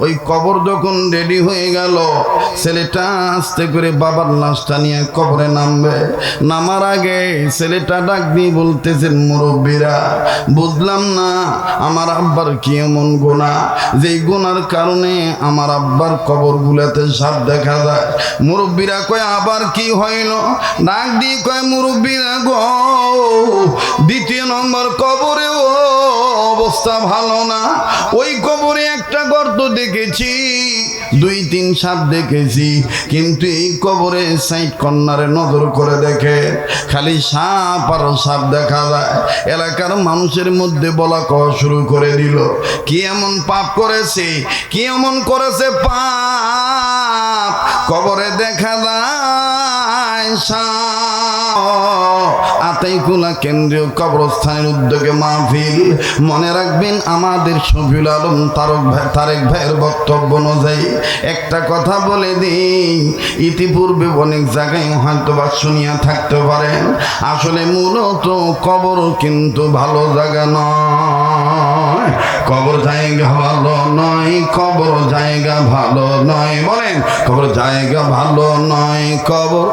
ওই কবর যখন রেডি হয়ে গেল, ছেলেটা আস্তে করে বাবার লাশটা নিয়ে কবরে নামবে। নামার আগে ছেলেটা ডাক দিয়ে বলতেছেন, মুরব্বীরা, বুঝলাম না আমার আব্বার কি এমন গুনাহ, যেই গুনার কারণে আমার আব্বার কবর গুলাতে সাপ দেখা যায়। মুরব্বীরা কয়, আবার কি হইল? ডাক দিয়ে কয়, মুরব্বীরা গো, দ্বিতীয় নম্বর কবরে অবস্থা ভালো না। ওই কবরে একটা গর্ত দেখেছি, 2-3 সাপ দেখেছি, কিন্তু এই কবরে সাইড কর্নারে নজর করে দেখে খালি সাপ আর সাপ দেখা যায়। এলাকার মানুষের মধ্যে বলা কওয়া শুরু করে দিল, কি এমন পাপ করেছে, কি এমন করেছে পাপ, কবরে দেখা যায় সাপ। আতাইকুলা কেন্দ্রীয় কবরস্থানের উদ্যোগে মাহফিল। মনে রাখবেন, আমাদের শফিউল আলম তারেক ভাইয়ের বক্তব্য অনুযায়ী একটা কথা বলে দিই, ইতিপূর্বে অনেক জায়গায় হয়তো বা শুনিয়া থাকতে পারেন, আসলে মূলত কবর কিন্তু ভালো জায়গা নয়। কবর জায়গা ভালো নয়, কবর জায়গা ভালো নয়। বলেন, কবর জায়গা ভালো নয়। কবর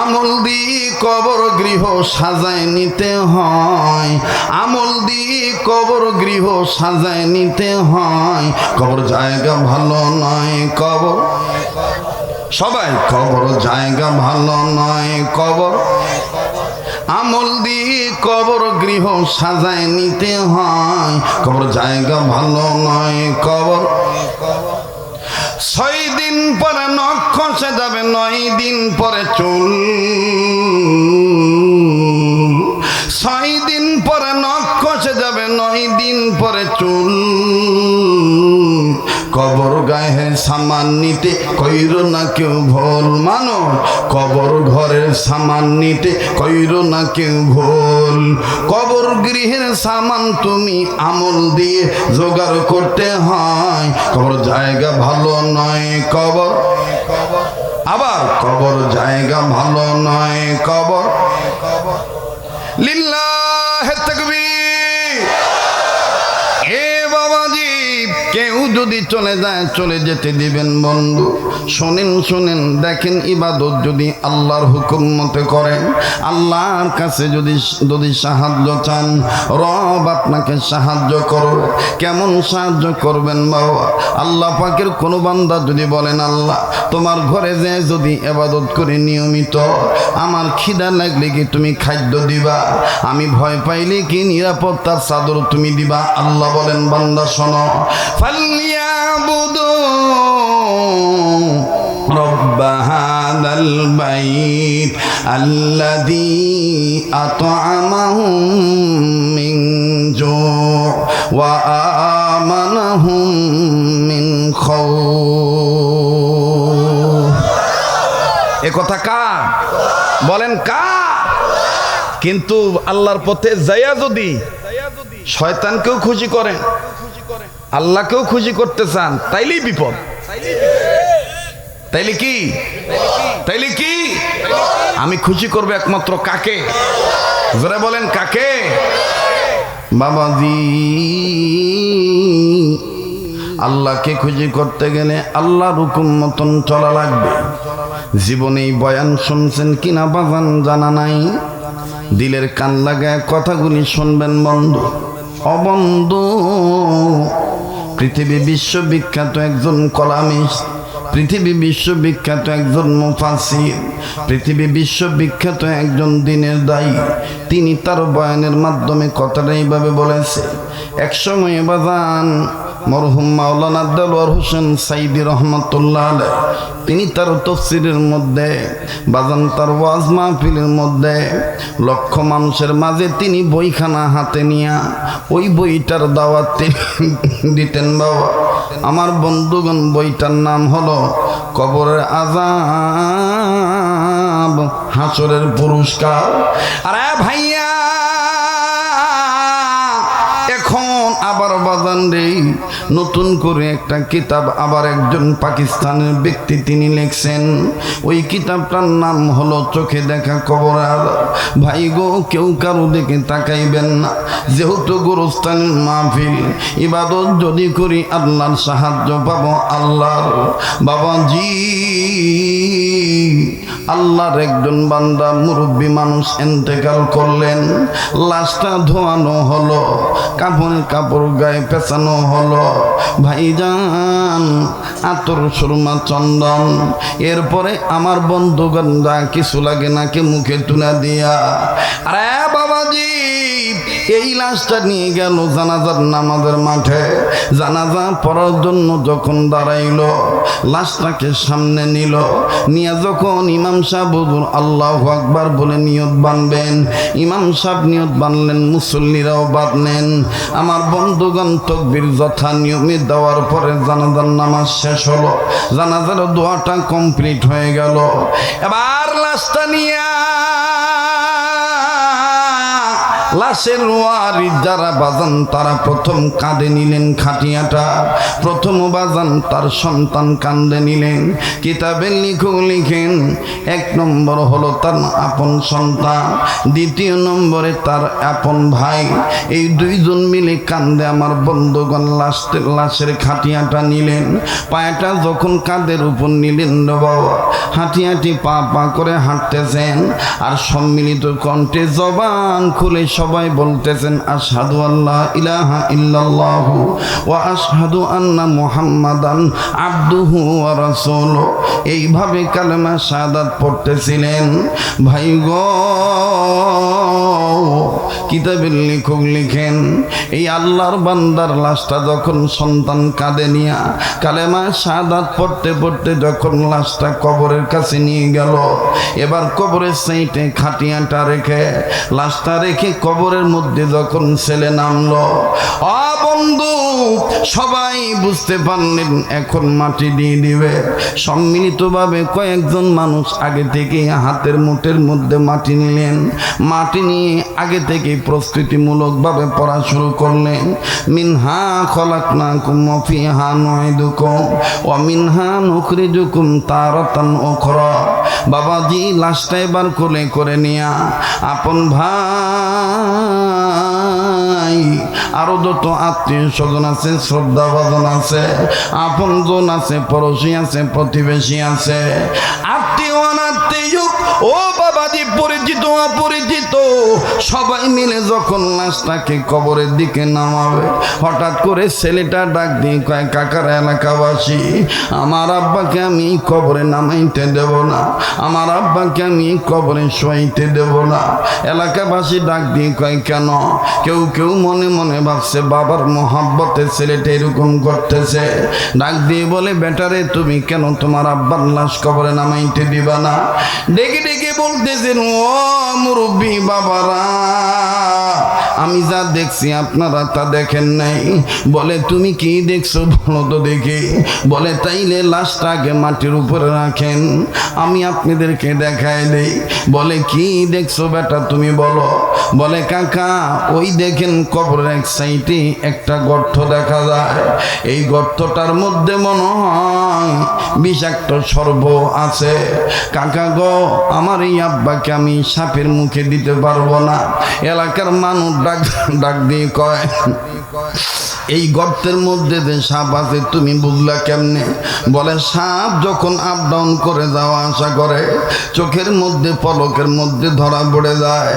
আমল দিয়ে কবর গৃহ সাজায় নিতে হয়, আমল দিয়ে কবর গৃহ সাজায় নিতে হয়। কবর জায়গা ভালো নয়। কবর, সবাই, কবর জায়গা ভালো নয়। কবর আমল দিয়ে কবর গৃহ সাজায় নিতে হয়। কবর জায়গা ভালো নয়। কবর 6 দিন পরে নখ খসে যাবে, 9 দিন পরে চুল। 6 দিন পরে নখ খসে যাবে, 9 দিন পরে চুল। কবর গায়ে সামান নিতে কইরো না কেউ ভুল। মানো, কবর ঘরের সামান নিতে কইরো না কেউ ভুল। কবর গৃহের সামান তুমি আমল দিয়ে জোগাড় করতে হয়। কবর জায়গা ভালো নয়। কবর, আবার কবর জায়গা ভালো নয়। কবর, লিল্লাহে তাকবীর। এ বাবাজি, কেউ যদি চলে যায়, চলে যেতে দিবেন বন্ধু। শোনেন শোনেন, দেখেন, ইবাদত যদি আল্লাহর হুকুম মতে করেন, আল্লাহর কাছে যদি সাহায্য চান, রব আপনাকে সাহায্য করবে। কেমন সাহায্য করবেন বাবা? আল্লাহ পাকের কোনো বান্দা যদি বলেন, আল্লাহ তোমার ঘরে যে যদি ইবাদত করে নিয়মিত, আমার খিদা লাগলে কি তুমি খাদ্য দিবা, আমি ভয় পাইলে কি নিরাপত্তার চাদর তুমি দিবা। আল্লাহ বলেন, বান্দা শোনো, ফালিয়াবুদু রব্ব হাযাল বাইত আল্লাযী আত'আমাহুম মিন জু' ওয়া আমানাহুম মিন খাউফ। এ কথা কার? বলেন কার? কিন্তু আল্লাহর পথে যাইয়া যদি শয়তানকেও খুশি করেন, আল্লাহকেও খুশি করতে চান, তাইলেই বিপদ। তাইলে কি? তাইলে কি? আমি খুশি করবো একমাত্র কাকে? যারা বলেন কাকে? বাবাজি, আল্লাহকে খুশি করতে গেলে আল্লাহর হুকুম মতন চলা লাগবে। জীবনে বয়ান শুনছেন কিনা বাজান জানা নাই, দিলের কান লাগায় কথাগুলি শুনবেন বন্ধু। অবন্ধু, পৃথিবী বিশ্ববিখ্যাত একজন কলামিস্ট, পৃথিবী বিশ্ববিখ্যাত একজন মুফাসসির, পৃথিবী বিশ্ববিখ্যাত একজন দ্বীনের দায়ী, তিনি তার বয়ানের মাধ্যমে কথাটা এইভাবে বলেছে। একসময় বাজান মরহুম মাওলানা দেলোয়ার হোসেন সাইদি রহমতুল্লাহ আলাইহ, তিনি তার তাফসীরের মধ্যে, বাজান তার ওয়াজ মাহফিলের মধ্যে লক্ষ মানুষের মাঝে তিনি বইখানা হাতে নিয়া ওই বইটার দাওয়াত দিতেন। বাবা আমার বন্ধুগণ, বইটার নাম হলো কবরের আযাব, হাসরের পুরস্কার। আরে ভাইয়া, এখন আবার বাজান বাজান রে, নতুন করে একটা কিতাব আবার একজন পাকিস্তানের ব্যক্তি তিনি লিখছেন। ওই কিতাবটার নাম হলো চোখে দেখা কবর আযাব। ভাই গো, কেউ কারো দিকে তাকাইবেন না। যেহেতু গোরস্থানের মাহফিল, ইবাদত যদি করি আল্লাহর সাহায্য পাবো আল্লাহর। বাবাজি, আল্লাহর একজন বান্দা মুরব্বী মানুষ ইন্তেকাল করলেন। লাশটা ধোয়ানো হলো, কাপড় গায়ে পেঁচানো হলো। ভাইজান, আতর সুরমা চন্দন, এরপরে আমার বন্ধুগণ যা কিছু লাগে নাকি মুখে তুলে দিয়া, আরে বাবাজি, এই লাশটা নিয়ে গেল জানাজার নামাজের মাঠে। জানাজা পড়ার জন্য যখন দাঁড়াইলো, লাশটাকে সামনে নিল, নিয়ে যখন ইমাম সাহেব হুজুর আল্লাহু আকবার বলে নিয়ত বাঁধবেন, ইমাম সাহেব নিয়ত বাঁধলেন, মুসল্লিরাও বাঁধলেন। আমার বন্ধুগণ তাকবীর যথা নিয়মে দেওয়ার পরে জানাজার নামাজ শেষ হলো, জানাজার দোয়াটা কমপ্লিট হয়ে গেল। এবার লাশটা নিয়ে লাশের ওয়ারিস যারা বাজান তারা প্রথম কাঁধে নিলেন খাটিয়াটা। প্রথম বাজান তার সন্তান কাঁধে নিলেন। কিতাবে লিখেন, এক নম্বর হলো তার আপন সন্তান, দ্বিতীয় নম্বরে তার আপন ভাই। এই দুইজন মিলে কাঁধে আমার বন্ধুগণ লাশের খাটিয়াটা নিলেন। পায়াটা যখন কাঁধের উপর নিলেন বাবা, হাঁটি হাঁটি পা পা করে হাঁটতেছেন, আর সম্মিলিত কণ্ঠে জবান খুলে সবাই বলতেছেন, আশহাদু আল্লা ইলাহা ইল্লাল্লাহু ওয়া আশহাদু আন্না মুহাম্মাদান আবদুহু ওয়া রাসূলুহু। এইভাবে কালেমা শাহাদাত পড়তেছিলেন। ভাই গো, কিতাবের লেখক লিখেন, এই আল্লাহর বান্দার লাশটা যখন সন্তান কাঁধে নিয়া কালেমা শাহাদাত পড়তে পড়তে যখন লাশটা কবরের কাছে নিয়ে গেল, এবার কবরের সাইডে খাটিয়াটা রেখে, লাশটা রেখে কবরের মধ্যে যখন ছেলে নামলো, বন্ধু সবাই বুঝতে পারলেন এখন মাটি দিয়ে দিবে। সম্মিলিতভাবে কয়েকজন মানুষ আগে থেকে হাতের মুঠের মধ্যে মাটি নিলেন। মাটি নিয়ে আগে থেকে প্রস্তুতিমূলকভাবে পড়া শুরু করলেন। মিনহা খলাকনাকুম ওয়া ফিহা নুঈদুকুম ওয়া মিনহা নুখরিজুকুম তারাতান উখরা। বাবাজি লাশটা এবার কোলে করে নিয়া আপন ভাই, আরো যত আত্মীয় স্বজন আছে, শ্রদ্ধা ভাজন আছে, আপন জন আছে, পড়োশী আছে, প্রতিবেশী আছে, আত্মীয় অনাত্মীয়, ও বাবাজি পরিচিত অপরিচিত, সবাই মিলে যখন লাশটাকে কবরের দিকে নামাবে, হঠাৎ করে ছেলেটা ডাক দিয়ে কয়, কাকার এলাকাবাসী, আমার আব্বাকে আমি কবরে নামাইতে দেব না, আমার আব্বাকে আমি কবরে শোয়াইতে দেব না। এলাকাবাসী ডাক দিয়ে কয়, কেন? কেউ কেউ মনে মনে ভাবছে বাবার মোহাব্বতে ছেলেটা এরকম করতেছে। ডাক দিয়ে বলে, বেটারে তুমি কেন তোমার আব্বার লাশ কবরে নামাইতে দিবা না? ডেকে ডেকে বলতেছেন, ও মুরব্বী বাবারা, আমি যা দেখছি আপনারা তা দেখেন নাই। বলে, তুমি কি দেখছো বলো তো দেখি। বলে, তাইলে লাশটা আগে মাটির উপরে রাখেন, আমি আপনাদেরকে দেখাই দেই। বলে, কি দেখছো বেটা তুমি বলো। বলে, কাকা ওই দেখেন কবরের এক সাইডে একটা গর্ত দেখা যায়, এই গর্তটার মধ্যে মনে হয় বিষাক্ত সর্প আছে। কাকা গো, আমার এই আব্বাকে আমি সাপের মুখে দিতে পারবো না। এলাকার মানুষ ডাক দিয়ে কয়, এই গর্তের মধ্যে যে সাপ আছে তুমি বুঝলা কেমনে? বলে, সাপ যখন আপ ডাউন করে যাওয়া আসা করে, চোখের মধ্যে পলকের মধ্যে ধরা পড়ে যায়।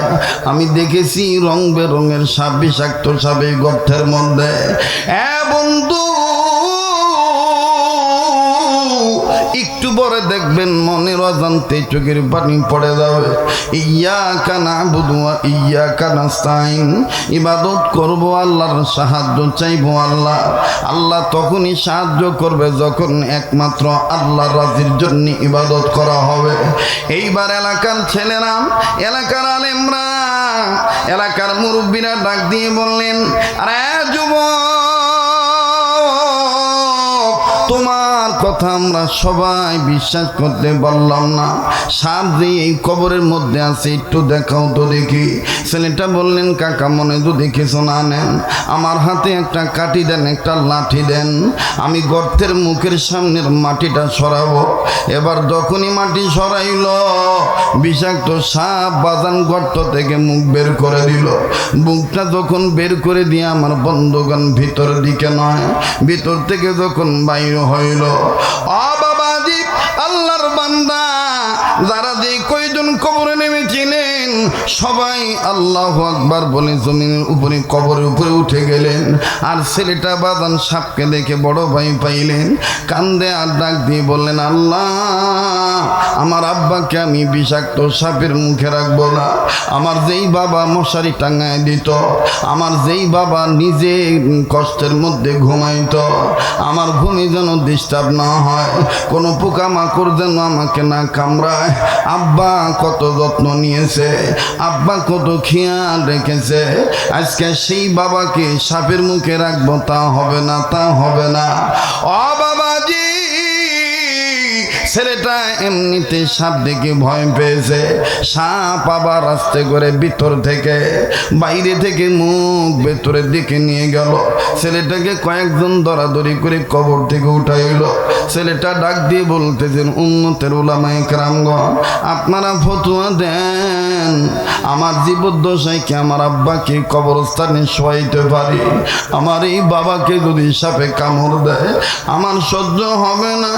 আমি দেখেছি রং বেরঙের সাপ, বিষাক্ত সাপ এই গর্তের মধ্যে। বন্ধু, একটু পরে দেখবেন মনের অজান্তে চোখের পানি পড়ে যাবে। ইয়াকা নাবুদু ওয়া ইয়াকা নাস্তাইন, ইবাদত করব আল্লাহর, সাহায্য চাইব আল্লাহ। আল্লাহ তখনই সাহায্য করবে যখন একমাত্র আল্লাহর রাজির জন্য ইবাদত করা হবে। এইবার এলাকার ছেলেরা, এলাকার আলেমরা, এলাকার মুরব্বীরা ডাক দিয়ে বললেন, আরে যুবক, তোমার কথা আমরা সবাই বিশ্বাস করতে পারলাম না। সাপ যে এই কবরের মধ্যে আছে, একটু দেখাও তো দেখি। ছেলেটা বললেন, কাকা মনে যদি কিছু না নেন, আমার হাতে একটা কাঠি দেন, একটা লাঠি দেন, আমি গর্তের মুখের সামনের মাটিটা সরাবো। এবার যখনই মাটি সরাইল, বিষাক্ত সাপ বাজান গর্ত থেকে মুখ বের করে দিল। মুখটা যখন বের করে দিয়ে আমার বন্ধুগণ ভিতরের দিকে নয়, ভিতর থেকে যখন বাইর হইল, বাবাজি আল্লাহর বান্দা যারা যে কয়জন কবরে নেমেছিলেন সবাই আল্লাহু আকবার বলে জমিনের উপরে কবরের উপরে উঠে গেলেন। আর ছেলেটা বাদান সাপকে দেখে বড় ভাই পাইলেন, কান্দে আর ডাক দিয়ে বললেন, আল্লাহ আমার আব্বাকে আমি বিষাক্ত সাপের মুখে রাখবো না। আমার যেই বাবা মশারি টাঙায় দিত, আমার যেই বাবা নিজে কষ্টের মধ্যে ঘুমাইত, আমার ঘুমে যেন ডিস্টার্ব না হয়, কোনো পোকামাকড় যেন আমাকে না কামড়ায়। আব্বা কত যত্ন নিয়েছে, আব্বা কত খেয়াল রেখেছে, আজকে সেই বাবাকে সাপের মুখে রাখবো, তা হবে না, তা হবে না। ও বাবাজি, ছেলেটা এমনিতে সাপ দেখে ভয় পেয়েছে। সাপ আবার আস্তে করে ভিতর থেকে বাইরে থেকে মুখ ভেতরের দিকে নিয়ে গেল। ছেলেটাকে কয়েকজন দরাদরি করে কবর থেকে উঠাইল। ছেলেটা ডাক দিয়ে বলতেছেন, উম্মতের উলামায়ে কেরামগণ, আপনারা ফতোয়া দেন, আমার জীবদ্দশায় কি আমার আব্বাকে কবরস্থানে শোয়াইতে পারি? আমার এই বাবাকে যদি সাপে কামড় দেয় আমার সহ্য হবে না।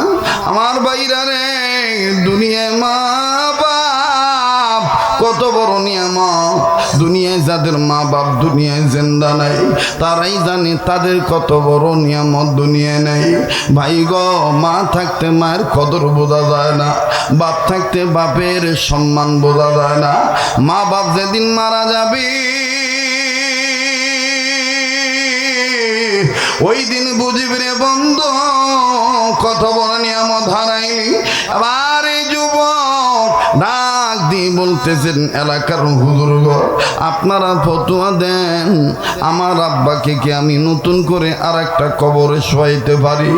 আমার বাইরা রে, দুনিয়ায় মা বাপ কত বড় নিয়ামত। দুনিয়ায় যাদের মা বাপ দুনিয়ায় জিন্দা নাই, তারাই জানে তাদের কত বড় নিয়ামত দুনিয়ায় নেই। ভাই গো, মা থাকতে মায়ের কদর বোঝা যায় না, বাপ থাকতে বাপের সম্মান বোঝা যায় না। মা বাপ যেদিন মারা যাবে ওই দিন বুঝবি রে বন্ধু কত বড় নিয়ামত হারাইলি। আবার এই যুবক ডাক দিয়ে বলতেছেন, এলাকার হুজুর গো, আপনারা ফতোয়া দেন, আমার আব্বাকে কি আমি নতুন করে আর একটা কবরে শোয়াইতে পারি?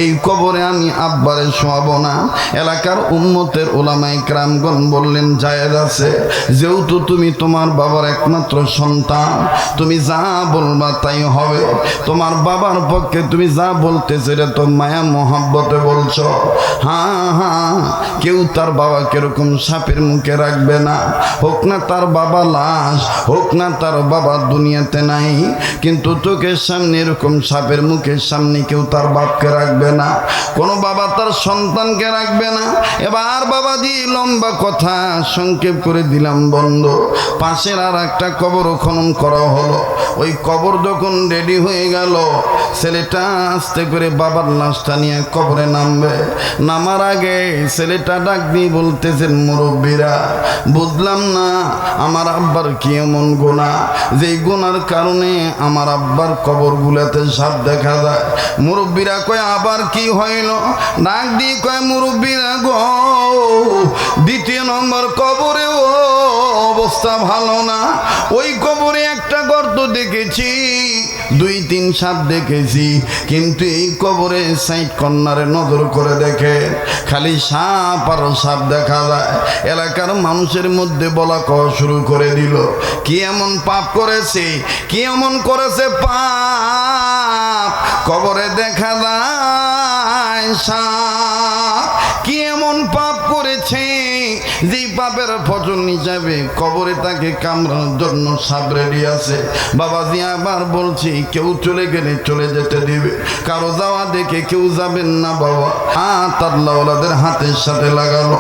এই কবরে আমি আব্বারে শোয়াবো না। এলাকার উম্মতের উলামায়ে কেরামগণ বললেন, জায়েজ আছে, যেহেতু তুমি তোমার বাবার একমাত্র সন্তান, তুমি যা বলবা তাই হবে। তোমার বাবার পক্ষে তুমি যা বলতেছো এটা তো মায়া মহব্বতে বলছো। হ্যাঁ হ্যাঁ, কেউ তার বাবাকে এরকম সাপের মুখে রাখবে না, হোক না তার বাবা লাশ, হোক না তার বাবা দুনিয়াতে নাই, কিন্তু চোখের সামনে এরকম সাপের মুখের সামনে কেউ তার বাপকে রাখবে না, কোনো বাবা তার সন্তানকে রাখবে না। এবার বাবাজি লম্বা কথা সংক্ষেপ করে দিলাম বন্ধু। পাশের আর একটা কবর খনন করা হলো। ওই কবর যখন রেডি হয়ে গেল, ছেলেটা আস্তে করে বাবার লাশটা নিয়ে কবরে নামবে। নামার আগে ছেলেটা ডাক দিয়ে বলতেছেন, মুরব্বীরা বুঝলাম না আমার আব্বার কি এমন গুনাহ, যেই গুনার কারণে আমার আব্বার কবর গুলাতে সাপ দেখা যায়। মুরব্বীরা কয়, আবার কি হইল? ডাক দিয়ে কয়, মুরব্বীরা গো, দ্বিতীয় নম্বর কবরে ও অবস্থা ভালো না। ওই কবরে একটা গর্ত দেখেছি, 2-3 সাপ দেখেছি, কিন্তু এই কবরে সাইড কর্নারে নজর করে দেখে খালি সাপ আর সাপ দেখা যায়। এলাকার মানুষের মধ্যে বলা কওয়া শুরু করে দিল, কি এমন পাপ করেছে, কি এমন করেছে পাপ, কবরে দেখা যায় সাপ, কি এমন পাপ করেছে যে পাপের ফসল হিসাবে কবরে তাকে কামড়ানোর জন্য সাপ রেডি আছে। বাবাজি আবার বলছি, কেউ চলে গেলে চলে যেতে দিবে, কারো যাওয়া দেখে কেউ যাবেন না বাবা। হাত আল্লাহওয়ালাদের হাতের সাথে লাগালো।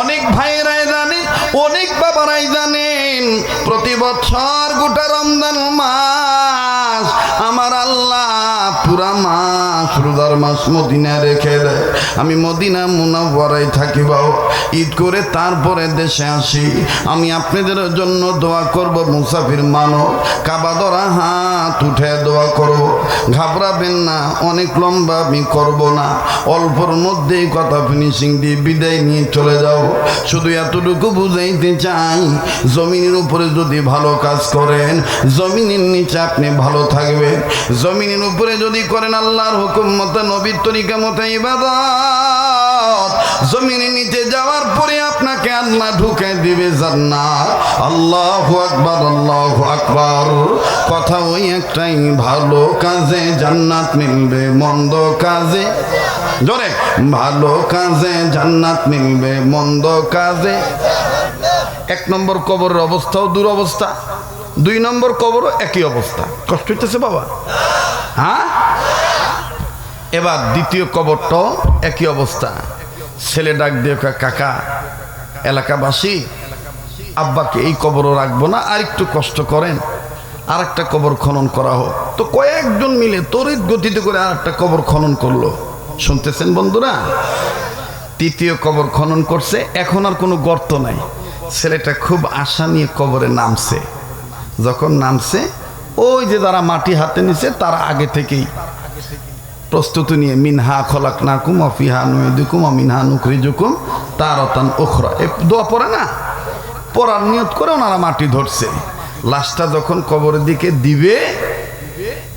অনেক ভাইরাই জানেন, অনেক বাবারাই জানেন, প্রতি বছর গোটা রমজান মাস আমার আল্লাহ পুরা মাস রোজার মাস মদিনা রেখে দেয়। আমি মদিনা মুনাওয়ারায় থাকি বাবা, ঈদ করে তারপরে দেশে আসি। আমি আপনাদের জন্য দোয়া করব, মুসাফির মানো, কাবা ধরা হাত উঠে দোয়া করব, ঘাবড়াবেন না, অনেক লম্বা আমি করব না, অল্পর মধ্যেই কথা ফিনিশিং দিয়ে বিদায় নিয়ে চলে যাও। শুধু এতটুকু বুঝাইতে চাই, জমিনের উপরে যদি ভালো কাজ করেন জমিনের নিচে আপনি ভালো থাকবেন, জমিনের উপরে যদি করেন আল্লাহর হুকুম মতো নবীর তরিকা মতো ইবাদত, জমিনের নিচে যাওয়ার পরে আপনাকে আল্লাহ ঢুকে দিবে জান্নাত। আল্লাহু আকবার, আল্লাহু আকবার। কথা ওই একটাই, ভালো কাজে জান্নাত মিলবে, মন্দ কাজে, জোরে, ভালো কাজে জান্নাত মিলবে, মন্দ কাজে। এক নম্বর কবরের অবস্থাও দুরবস্থা, দুই নম্বর কবরও একই অবস্থা। কষ্ট হইতেছে বাবা? হ্যাঁ। এবার দ্বিতীয় কবরটাও একই অবস্থা। ছেলে ডাক দিয়ে কয়, কাকা, এলাকাবাসী আব্বাকে এই কবরও রাখবো না, আর একটু কষ্ট করেন, আর একটা কবর খনন করা হোক। তো কয়েকজন মিলে তড়িৎ গতিতে করে আর একটা কবর খনন করলো। শুনতেছেন বন্ধুরা? তৃতীয় কবর খনন করছে, এখন আর কোনো গর্ত নাই। ছেলেটা খুব আশা নিয়ে কবরে নামছে। যখন নামছে, ওই যে যারা মাটি হাতে নিছে তারা আগে থেকেই প্রস্তুতি নিয়ে, মিনহা খলাকনাকুম ওয়া ফিহা নুইদুকুম ওয়া মিনহা নুখরিজুকুম তারাতান উখরা, এই দোয়া পড়ে না, পড়ার নিয়ত করে ওনারা মাটি ধরছে। লাশটা যখন কবরের দিকে দিবে,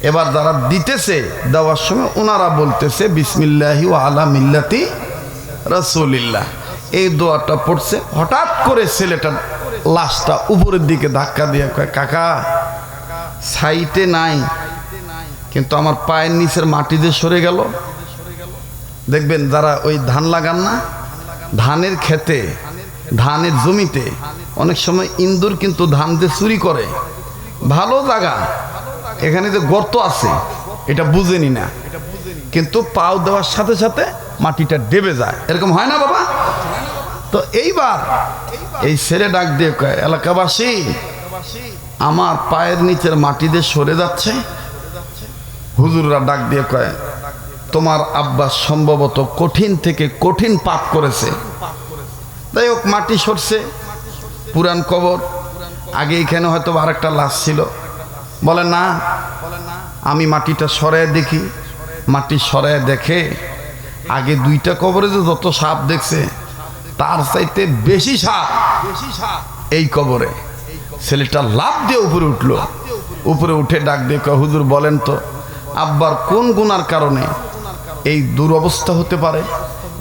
এবার যারা দিতেছে, দেওয়ার সময় ওনারা বলতেছে বিসমিল্লাহি ওয়া আলা মিল্লাতি রাসূলিল্লাহ, এই দোয়াটা পড়ছে। হঠাৎ করে ছেলেটা লাশটা উপরের দিকে ধাক্কা দিয়ে কয়, কাকা, সাইটে নাই, কিন্তু আমার পায়ের নিচের মাটি যে সরে গেল। দেখবেন যারা ওই ধান লাগান না, ধানের ক্ষেতে, ধানের জমিতে অনেক সময় ইন্দুর কিন্তু ধান যে চুরি করে। ভালো জায়গা, এখানে যে গর্ত আছে এটা বুঝেনি না, কিন্তু পাও দেওয়ার সাথে সাথে মাটিটা ডেবে যায়। এরকম হয় না বাবা? তো এইবার এই ছেলে ডাক দিয়ে কয়, এলাকাবাসী, আমার পায়ের নিচের মাটি দিয়ে সরে যাচ্ছে। হুজুররা ডাক দিয়ে কয়, তোমার আব্বা সম্ভবত কঠিন থেকে কঠিন পাপ করেছে। যাই হোক, মাটি সরছে, পুরান কবর, আগে এখানে হয়তো আরেকটা লাশ ছিল। বলে না, আমি মাটিটা সরায় দেখি। মাটি সরায় দেখে আগে দুইটা কবরে যে যত সাপ দেখছে তার চাইতে বেশি সাপ এই কবরে। ছেলেটা লাফ দিয়ে উপরে উঠলো। উপরে উঠে ডাক দিয়ে কয়, হুজুর বলেন তো, আব্বার কোন গুনার কারণে এই দুরবস্থা হতে পারে,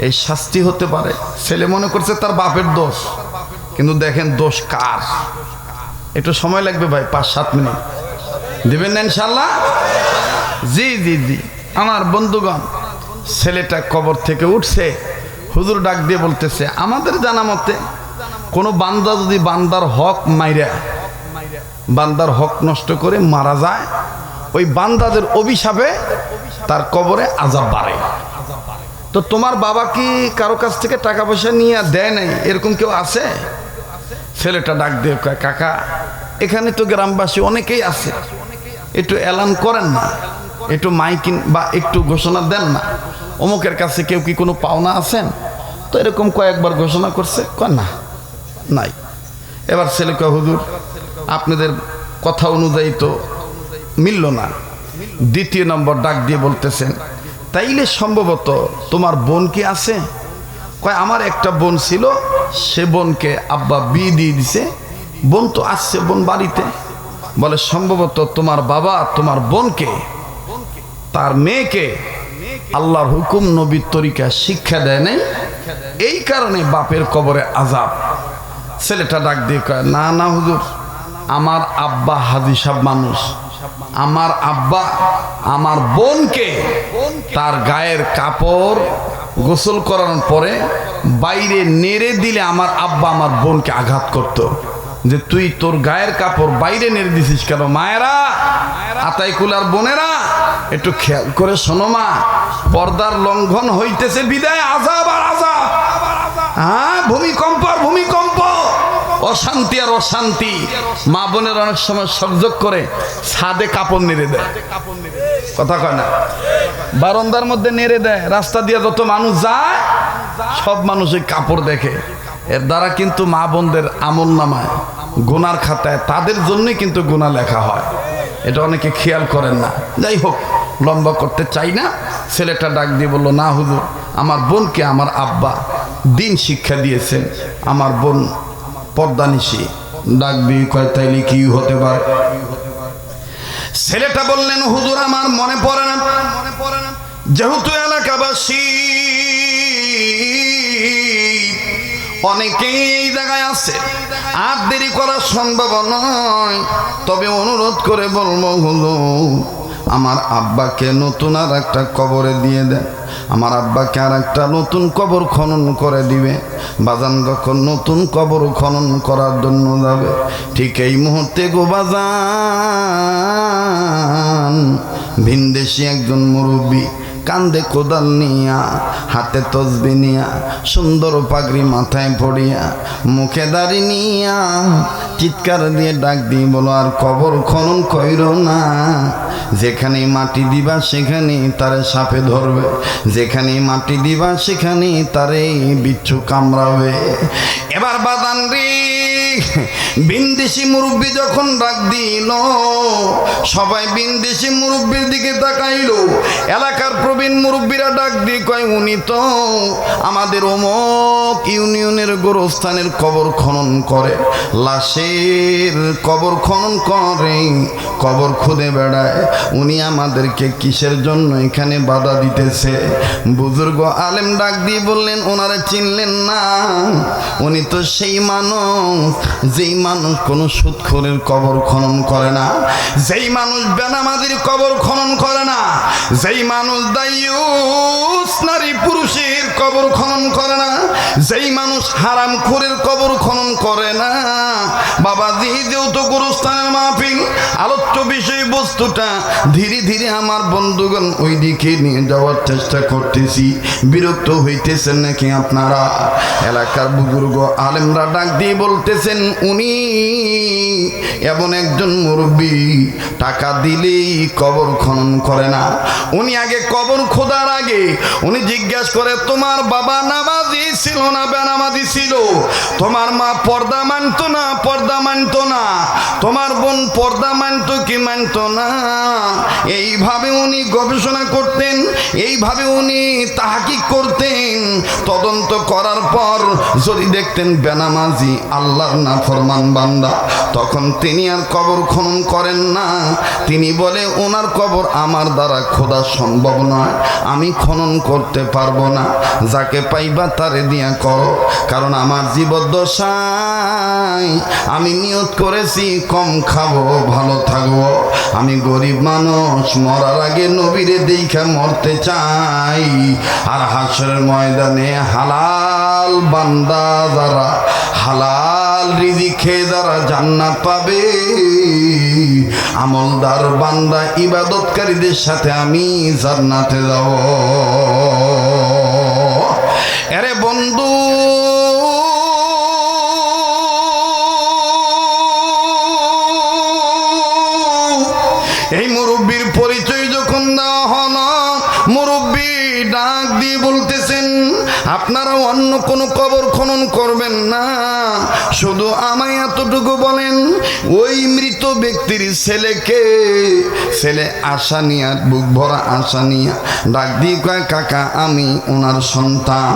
এই শাস্তি হতে পারে? ছেলে মনে করছে তার বাপের দোষ, কিন্তু দেখেন দোষ কার। একটু সময় লাগবে ভাই, 5-7 মিনিট দিবেন না ইনশাল্লাহ? জি জি জি। আমার বন্ধুগণ, ছেলেটা কবর থেকে উঠছে। হুজুর ডাক দিয়ে বলতেছে, আমাদের জানা মতে কোনো বান্দা যদি বান্দার হক মাইরা, বান্দার হক নষ্ট করে মারা যায়, ওই বান্দাদের অভিশাপে তার কবরে আযাব বাড়ে। তো তোমার বাবা কি কারো কাছ থেকে টাকা পয়সা নিয়ে দেয় নাই, এরকম কেউ আছে? ছেলেটা ডাক দিয়ে কয়, কাকা, এখানে তো গ্রামবাসী অনেকেই আছে, একটু এলান করেন না, একটু মাইকিন বা একটু ঘোষণা দেন না, অমুকের কাছে কেউ কি কোনো পাওনা আছেন? তো এরকম কয়েকবার ঘোষণা করছে, কয় না, নাই। এবার ছেলে কয়, হুজুর আপনাদের কথা অনুযায়ী তো মিলল না। দ্বিতীয় নম্বর ডাক দিয়ে বলতেছেন, তাইলে সম্ভবত তোমার বোন কি আছে? কয়, আমার একটা বোন ছিল, সে বোনকে আব্বা বিয়ে দিয়ে দিছে, বোন তো আসছে, বোন বাড়িতে। বলে সম্ভবত তোমার বাবা তোমার বোনকে, তার মেয়েকে আল্লাহর হুকুম নবীর তরিকা শিক্ষা দেয় নাই, এই কারণে বাপের কবরে আযাব। ছেলেটা ডাক দিয়ে কয়, না না হুজুর, আমার আব্বা হাজি সাহেব মানুষ, আমার আব্বা আমার বোনকে তার গায়ের কাপড় গোসল করানোর পরে বাইরে নেড়ে দিলে আমার আব্বা আমার বোনকে আঘাত করত, যে তুই তোর গায়ের কাপড় বাইরে নেড়ে দিছিস কেন? মায়েরা, আতাই কুলার বোনেরা, একটু খেয়াল করে শোনো মা, পর্দার লঙ্ঘন হইতেছে বিদায় আযাব আর আযাব। হ্যাঁ, ভূমিকম্প আর ভূমিকম্প, অশান্তি আর অশান্তি। মা বোনের অনেক সময় সংযোগ করে ছাদে কাপড় নেড়ে দেয়, কথা কয় না, বারান্দার মধ্যে নেড়ে দেয়। রাস্তা দিয়ে যত মানুষ যায় সব মানুষ ওই কাপড় দেখে। এর দ্বারা কিন্তু মা বোনদের আমল নামায়, গুনার খাতায় তাদের জন্যই কিন্তু গুনাহ লেখা হয়। এটা অনেকে খেয়াল করেন না। যাই হোক, লম্বা করতে চাই না। ছেলেটা ডাক দিয়ে বলল, না হুজুর, আমার বোনকে আমার আব্বা দিন শিক্ষা দিয়েছেন, আমার বোন পর্দানিশী। ডাক দিয়ে কয়, তাইলে কি হতে পারে? ছেলেটা বললেন, হুজুর আমার মনে পড়ে না, যেহেতু এলাকাবাসী অনেকেই এই জায়গায় আছে, আর দেরি করা সম্ভব নয়, তবে অনুরোধ করে বলবো হলো আমার আব্বাকে নতুন আর একটা কবরে দিয়ে দেন। আমার আব্বাকে আর একটা নতুন কবর খনন করে দিবে। বাজান যখন নতুন কবর খনন করার জন্য যাবে, ঠিক এই মুহূর্তে গো বাজান ভিনদেশি একজন মুরব্বী কান্দে কোদাল নিয়া, হাতে তসবি নিয়া, সুন্দর পাগড়ি মাথায় পড়িয়া, মুখে দাড়ি নিয়া চিৎকার দিয়ে ডাক দিয়ে বলো, আর কবর খনন কইরো না। যেখানে মাটি দিবা সেখানে তারে সাপে ধরবে, যেখানে মাটি দিবা সেখানে তারে বিচ্ছু কামড়াবে। এবার বাদান রে বিন্দেশি মুরব্বী যখন ডাক দিল, সবাই বিন্দেশি মুরব্বীর দিকে তাকাইলো। এলাকার প্রবীণ মুরব্বীরা ডাক দিয়ে কয়, উনি তো আমাদের অমুক ইউনিয়নের গোরস্থানের কবর খনন করে, লাশের কবর খনন করে, কবর খুদে বেড়ায়। উনি আমাদেরকে কিসের জন্য এখানে বাধা দিতেছে? বুজুর্গ আলেম ডাক দিয়ে বললেন, ওনারা চিনলেন না? উনি তো সেই মানুষ যেই মানুষ কোনো সুদখোরের কবর খনন করে না, যেই মানুষ বেনামাজির কবর খনন করে না, যেই মানুষ দায়ুস নারী পুরুষের কবর খনন করে না, যেই মানুষ হারামখোরের কবর খনন করে না। বাবাজি যেহেতু গুরুস্থানের মাহফিল, আলোচ্য বিষয়বস্তুটা ধীরে ধীরে আমার বন্ধুগণ ওই দিকে নিয়ে যাওয়ার চেষ্টা করতেছি। বিরক্ত হইতেছেন নাকি আপনারা? এলাকার বুজুর্গ আলেমরা ডাক দিয়ে বলতেছেন, উনি এমন একজন মুরব্বী টাকা দিলেই কবর খনন করে না। উনি আগে কবর খোদার আগে উনি জিজ্ঞাসা করে, তোমার বাবা নামাজি ছিল না বেনামাজি ছিল? তোমার মা পর্দা মানতো না পর্দা মানতো না? তোমার বোন পর্দা মানতো কি মানতো না? এইভাবে উনি গবেষণা করতেন, এইভাবে উনি তাহকিক করতেন। তদন্ত করার পর যদি দেখতেন বেনামাজি আল্লাহর নাফরমান বান্দা, তখন তিনি আর কবর খনন করেন না। তিনি বলে, ওনার কবর আমার দ্বারা খোদা সম্ভব নয়, আমি খনন করতে পারবো না। যাকে পাইবা তারে দিয়া করো, কারণ আমার জীবদ্দশায় আমি নিয়ত করেছি কম খাবো ভালো থাকবো। আমি গরিব মানুষ, মরার আগে নবীরে দেখা মরতে চাই। আর হাসরের ময়দানে হালাল বান্দা যারা, হালাল রিজিক খেয়ে যারা জান্নাত পাবে, আমলদার বান্দা ইবাদতকারীদের সাথে আমি জান্নাতে যাব। আরে বন্ধু, এই মুরব্বীর পরিচয় যখন দেওয়া হলো, মুরব্বী ডাক দিয়ে বলতেছেন, আপনারা অন্য কোনো কবর খনন করবেন না, শুধু আমায় এতটুকু বলেন, ওই মৃত ব্যক্তির ছেলেকে, ছেলে আশা নিয়া, বুক ভরা আশা নিয়া ডাক দিয়ে কয়, কাকা আমি ওনার সন্তান।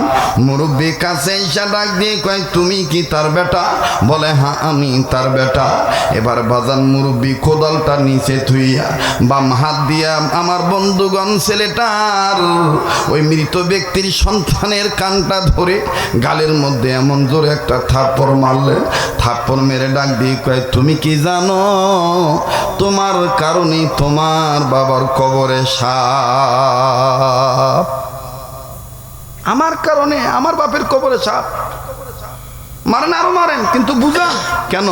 মুরব্বী কাছে এসে ডাক দিয়ে কয়, তুমি কি তার বেটা? বলে, হ্যাঁ আমি তার বেটা। এবার বাজান মুরব্বী কোদালটা নিচে থুইয়া বাম হাত দিয়া আমার বন্ধুগণ ছেলেটার ওই মৃত ব্যক্তির সন্তানের কানটা ধরে গালের মধ্যে এমন জোরে একটা থাপ্পড় মারলেন। থাপ্পড় মেরে ডাক দিয়ে কয়, তুমি কি জানো তোমার কারণে তোমার বাবার কবরে সাপ? আমার কারণে আমার বাপের কবরে সাপ? মারেন, আরো মারেন, কিন্তু বুঝা কেন?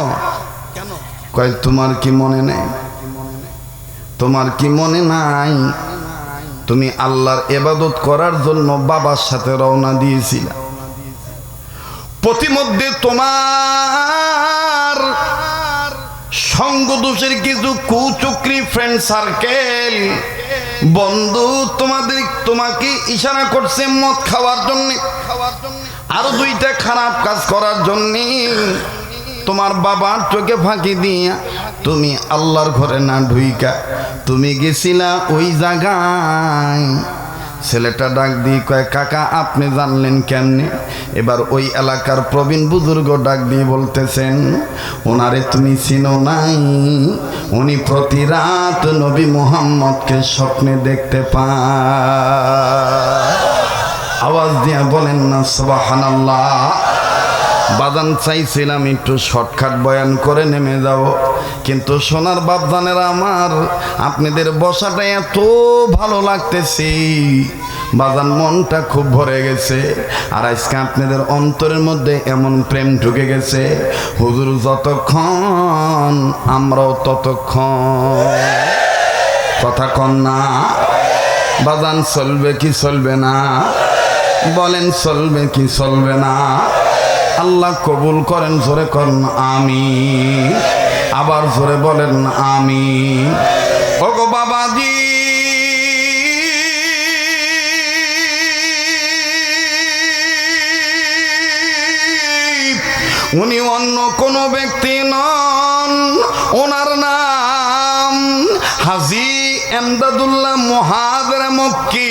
কয়, তোমার কি মনে নেই? তোমার কি মনে নাই তুমি আল্লাহর ইবাদত করার জন্য বাবার সাথে রওনা দিয়েছিলা? প্রতিমধ্যে তোমার সঙ্গ দোষের কিছু কুচক্রী ফ্রেন্ড সার্কেল বন্ধু তোমাকে ইশারা করছে মদ খাওয়ার জন্য, আরো দুইটা খারাপ কাজ করার জন্য। তোমার বাবার চোখে ফাঁকি দিয়া তুমি আল্লাহর ঘরে না ঢুইকা তুমি গেছিলা ওই জায়গায়। ছেলেটা ডাক দিয়ে কয়, কাকা আপনি জানলেন কেমনে? এবার ওই এলাকার প্রবীণ বুজুর্গ ডাক দিয়ে বলতেছেন, ওনারে তুমি চিনো নাই? উনি প্রতি রাত নবী মুহাম্মদকে স্বপ্নে দেখতে পায়। আওয়াজ দিয়ে বলেন না সুবহানাল্লাহ। বাদান চাইছিলাম একটু শর্টকাট বয়ান করে নেমে যাব, কিন্তু সোনার বাপদানেরা আমার, আপনাদের বসাটা এত ভালো লাগতেছে, বাজান মনটা খুব ভরে গেছে। আর আজকে আপনাদের অন্তরের মধ্যে এমন প্রেম ঢুকে গেছে, হুজুর যতক্ষণ আমরাও ততক্ষণ। কথা কন না বাজান? চলবে কি চলবে না? বলেন চলবে কি চলবে না? আল্লাহ কবুল করেন, জোরে করেন আমিন। আবার জোরে বলেন আমিন। ওগো বাবাজি, উনি অন্য কোনো ব্যক্তি নন, ওনার নাম হাজী এমদাদুল্লাহ মুহাজির মক্কি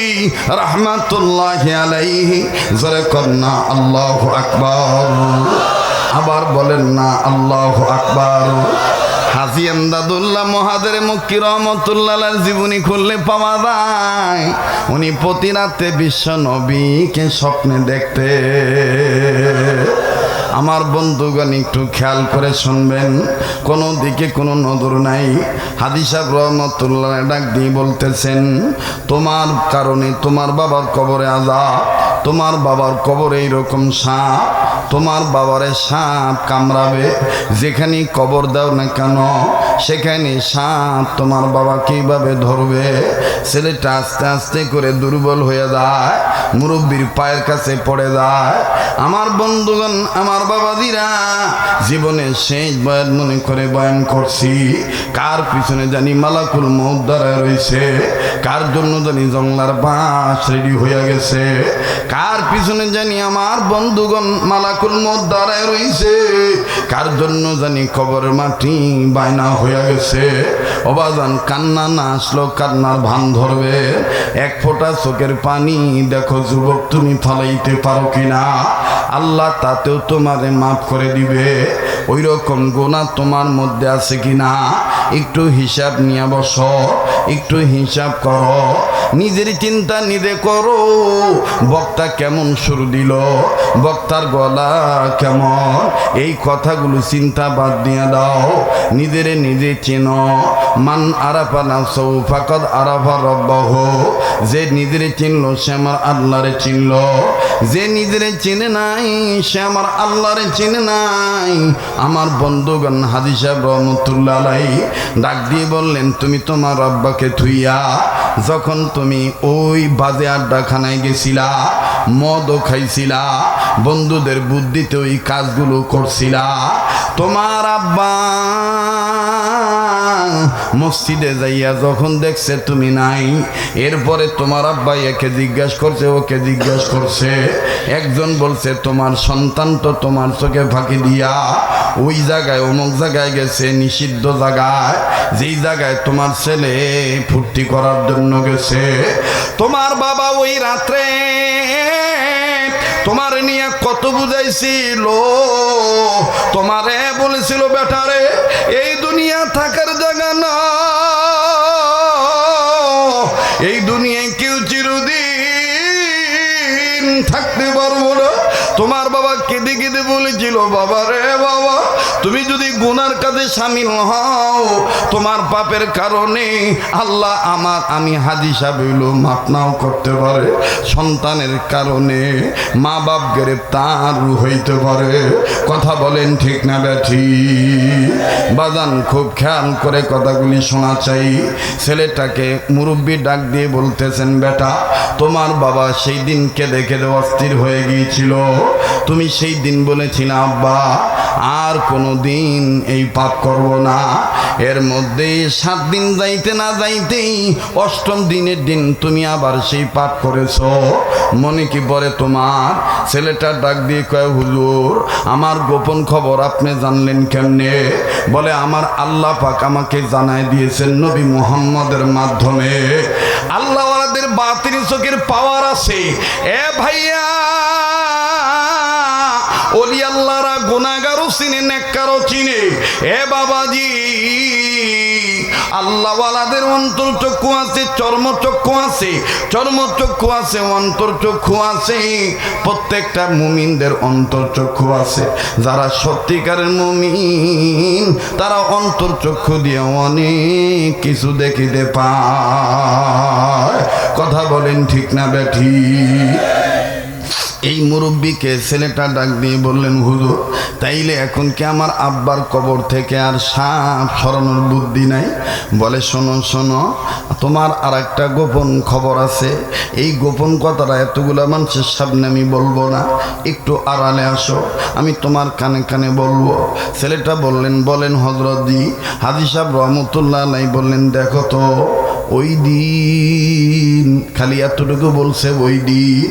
রাহমাতুল্লাহি আলাইহি। জোরে কর না আল্লাহু আকবার। আবার বলেন না আল্লাহু আকবার। হাজী এমদাদুল্লাহ মুহাজির মক্কি রাহমাতুল্লাহির জীবনী খুললে পাওয়া যায়, উনি প্রতি রাতে বিশ্ব নবীকে স্বপ্নে দেখতে। আমার বন্ধুগণ একটু খেয়াল করে শুনবেন, কোনো দিকে কোনো নজর নাই। হাজী সাহেব রহমতুল্লাহ ডাক দিয়ে বলতেছেন, তোমার কারণে তোমার বাবার কবরে আযাব, তোমার বাবার কবরে এইরকম সাপ, তোমার বাবারে সাপ কামড়াবে, যেখানে কবর দাও না কেন সেখানে সাপ তোমার বাবা কিভাবে ধরবে। ছেলেটা আস্তে আস্তে করে দুর্বল হয়ে যায়, মুরব্বীর পায়ের কাছে পড়ে যায়। আমার বন্ধুগণ, আমার বাবাদিরা, জীবনে শেষ বয়ান মনে করে বয়ান করছি। কার পিছনে জানি মালাকুল মউত দাঁড়ায় রয়েছে, কার জন্য জানি জংলার বাঁশ রেডি হয়ে গেছে, কার পিছনে জানি আমার বন্ধুগণ মালাকুল মউত দাঁড়ায় রয়েছে, কার জন্য জানি কবরের মাটি বায়না হয়ে গেছে। অবাজান কান্না না আসলো কান্নার ভান ধরবে। এক ফোঁটা চোখের পানি দেখো যুবক তুমি ফালাইতে পারো কিনা, আল্লাহ তাতেও তোমারে মাফ করে দিবে। ওই রকম গুনাহ তোমার মধ্যে আছে কিনা একটু হিসাব নিয়ে বসো, একটু হিসাব করো, নিজের চিন্তা নিজে করো। বক্তা কেমন সুর দিল, বক্তার গলা কেমন, এই কথাগুলো চিন্তা বাদ দিয়ে দাও, নিজেরে নিজে চেনো। মান আরাফা নাফসাহু ফাকাদ আরাফা রাব্বাহু। যে নিজেরে চিনলো সে আমার আল্লাহরে চিনলো, যে নিজেরে চিনে নাই সে আমার আল্লাহরে চিনে নাই। আমার বন্ধুগণ, হাজী সাহেব রহমতুল্লাহ আলাইহি ডাক দিয়ে বললেন, তুমি তোমার আব্বাকে থুইয়া যখন তুমি ওই বাজে আড্ডাখানায় গেছিলা, মদও খাইছিলা, বন্ধুদের বুদ্ধিতে ওই কাজগুলো করছিলা, তোমার আব্বা মসজিদে যাইয়া যখন দেখছে তুমি নাই, এরপরে তোমার আব্বা একে জিজ্ঞাসা করছে, ওকে জিজ্ঞাসা করছে। একজন বলছে তোমার সন্তান তো তোমার চোখে ফাঁকি দিয়া ওই জায়গায় অমুক জায়গায় গেছে, নিষিদ্ধ জায়গায়, যেই জায়গায় তোমার ছেলে ফুর্তি করার জন্য গেছে। তোমার বাবা ওই রাত্রে তোমার নিয়ে কত বুঝাইছিল, তোমারে বলেছিল, বেটারে এই দুনিয়া থাকার জায়গা না, এই দুনিয়ায় কেউ চিরদিন থাকতে পারবো না। তোমার বাবা কেঁদে কেঁদে বলেছিল, বাবা রে বাবা, তুমি যদি গুনার কাজে শামিল হও, তোমার পাপের কারণে আল্লাহ আমি হাজী সাহেব হইলো মাফ নাও করতে পারে, সন্তানের কারণে মা বাপ গ্রেপ্তার হইতে পারে। কথা বলেন ঠিক না ব্যাঠি? বাজান খুব খেয়াল করে কথাগুলি শোনা চাই। ছেলেটাকে মুরব্বী ডাক দিয়ে বলতেছেন, বেটা তোমার বাবা সেই দিন কেঁদে কেঁদে অস্থির হয়ে গিয়েছিল, তুমি সেই দিন বলেছিলে আব্বা আর কোনো দিন এই পাপ করব না। এর মধ্যে 7 দিন যাইতে না যাইতেই 8ম দিনের দিন তুমি আবার সেই পাপ করেছ, মনে কি পড়ে তোমার? ছেলেটা ডাক দিয়ে কয়, হুজুর আমার গোপন খবর আপনি জানলেন কেমনে? বলে, আমার আল্লাহ পাক আমাকে জানাই দিয়েছেন নবী মুহাম্মদের মাধ্যমে। আল্লাহওয়ালাদের বাতিল চোখের পাওয়ার আছে। এ ভাইয়া ওলি আল্লাহরা গুনাহগারও চিনে, নেককারও চিনে। এ বাবাজি, আল্লাহওয়ালাদের অন্তর চক্ষু আছে, চর্মচক্ষু আছে, চর্মচক্ষু আছে, অন্তর চক্ষু আছে। প্রত্যেকটা মুমিনদের অন্তর চক্ষু আছে। যারা সত্যিকারের মুমিন তারা অন্তর চক্ষু দিয়ে অনেক কিছু দেখিতে পায়। কথা বলেন ঠিক না বেঠি? এই মুরব্বীকে ছেলেটা ডাক দিয়ে বললেন, হুজুর তাইলে এখন কি আমার আব্বার কবর থেকে আর সাপ সরানোর বুদ্ধি নাই? বলে, শোনো শোনো, তোমার আর একটা গোপন খবর আছে। এই গোপন কথাটা এতগুলা মানুষের সামনে আমি বলবো না, একটু আড়ালে আসো, আমি তোমার কানে কানে বলবো। ছেলেটা বললেন, বলেন হযরত জি। হাজী সাহেব রহমতুল্লাহ আলাইহি বললেন, দেখো তো, ওই দিন, খালি এতটুকু বলছে, ওই দিন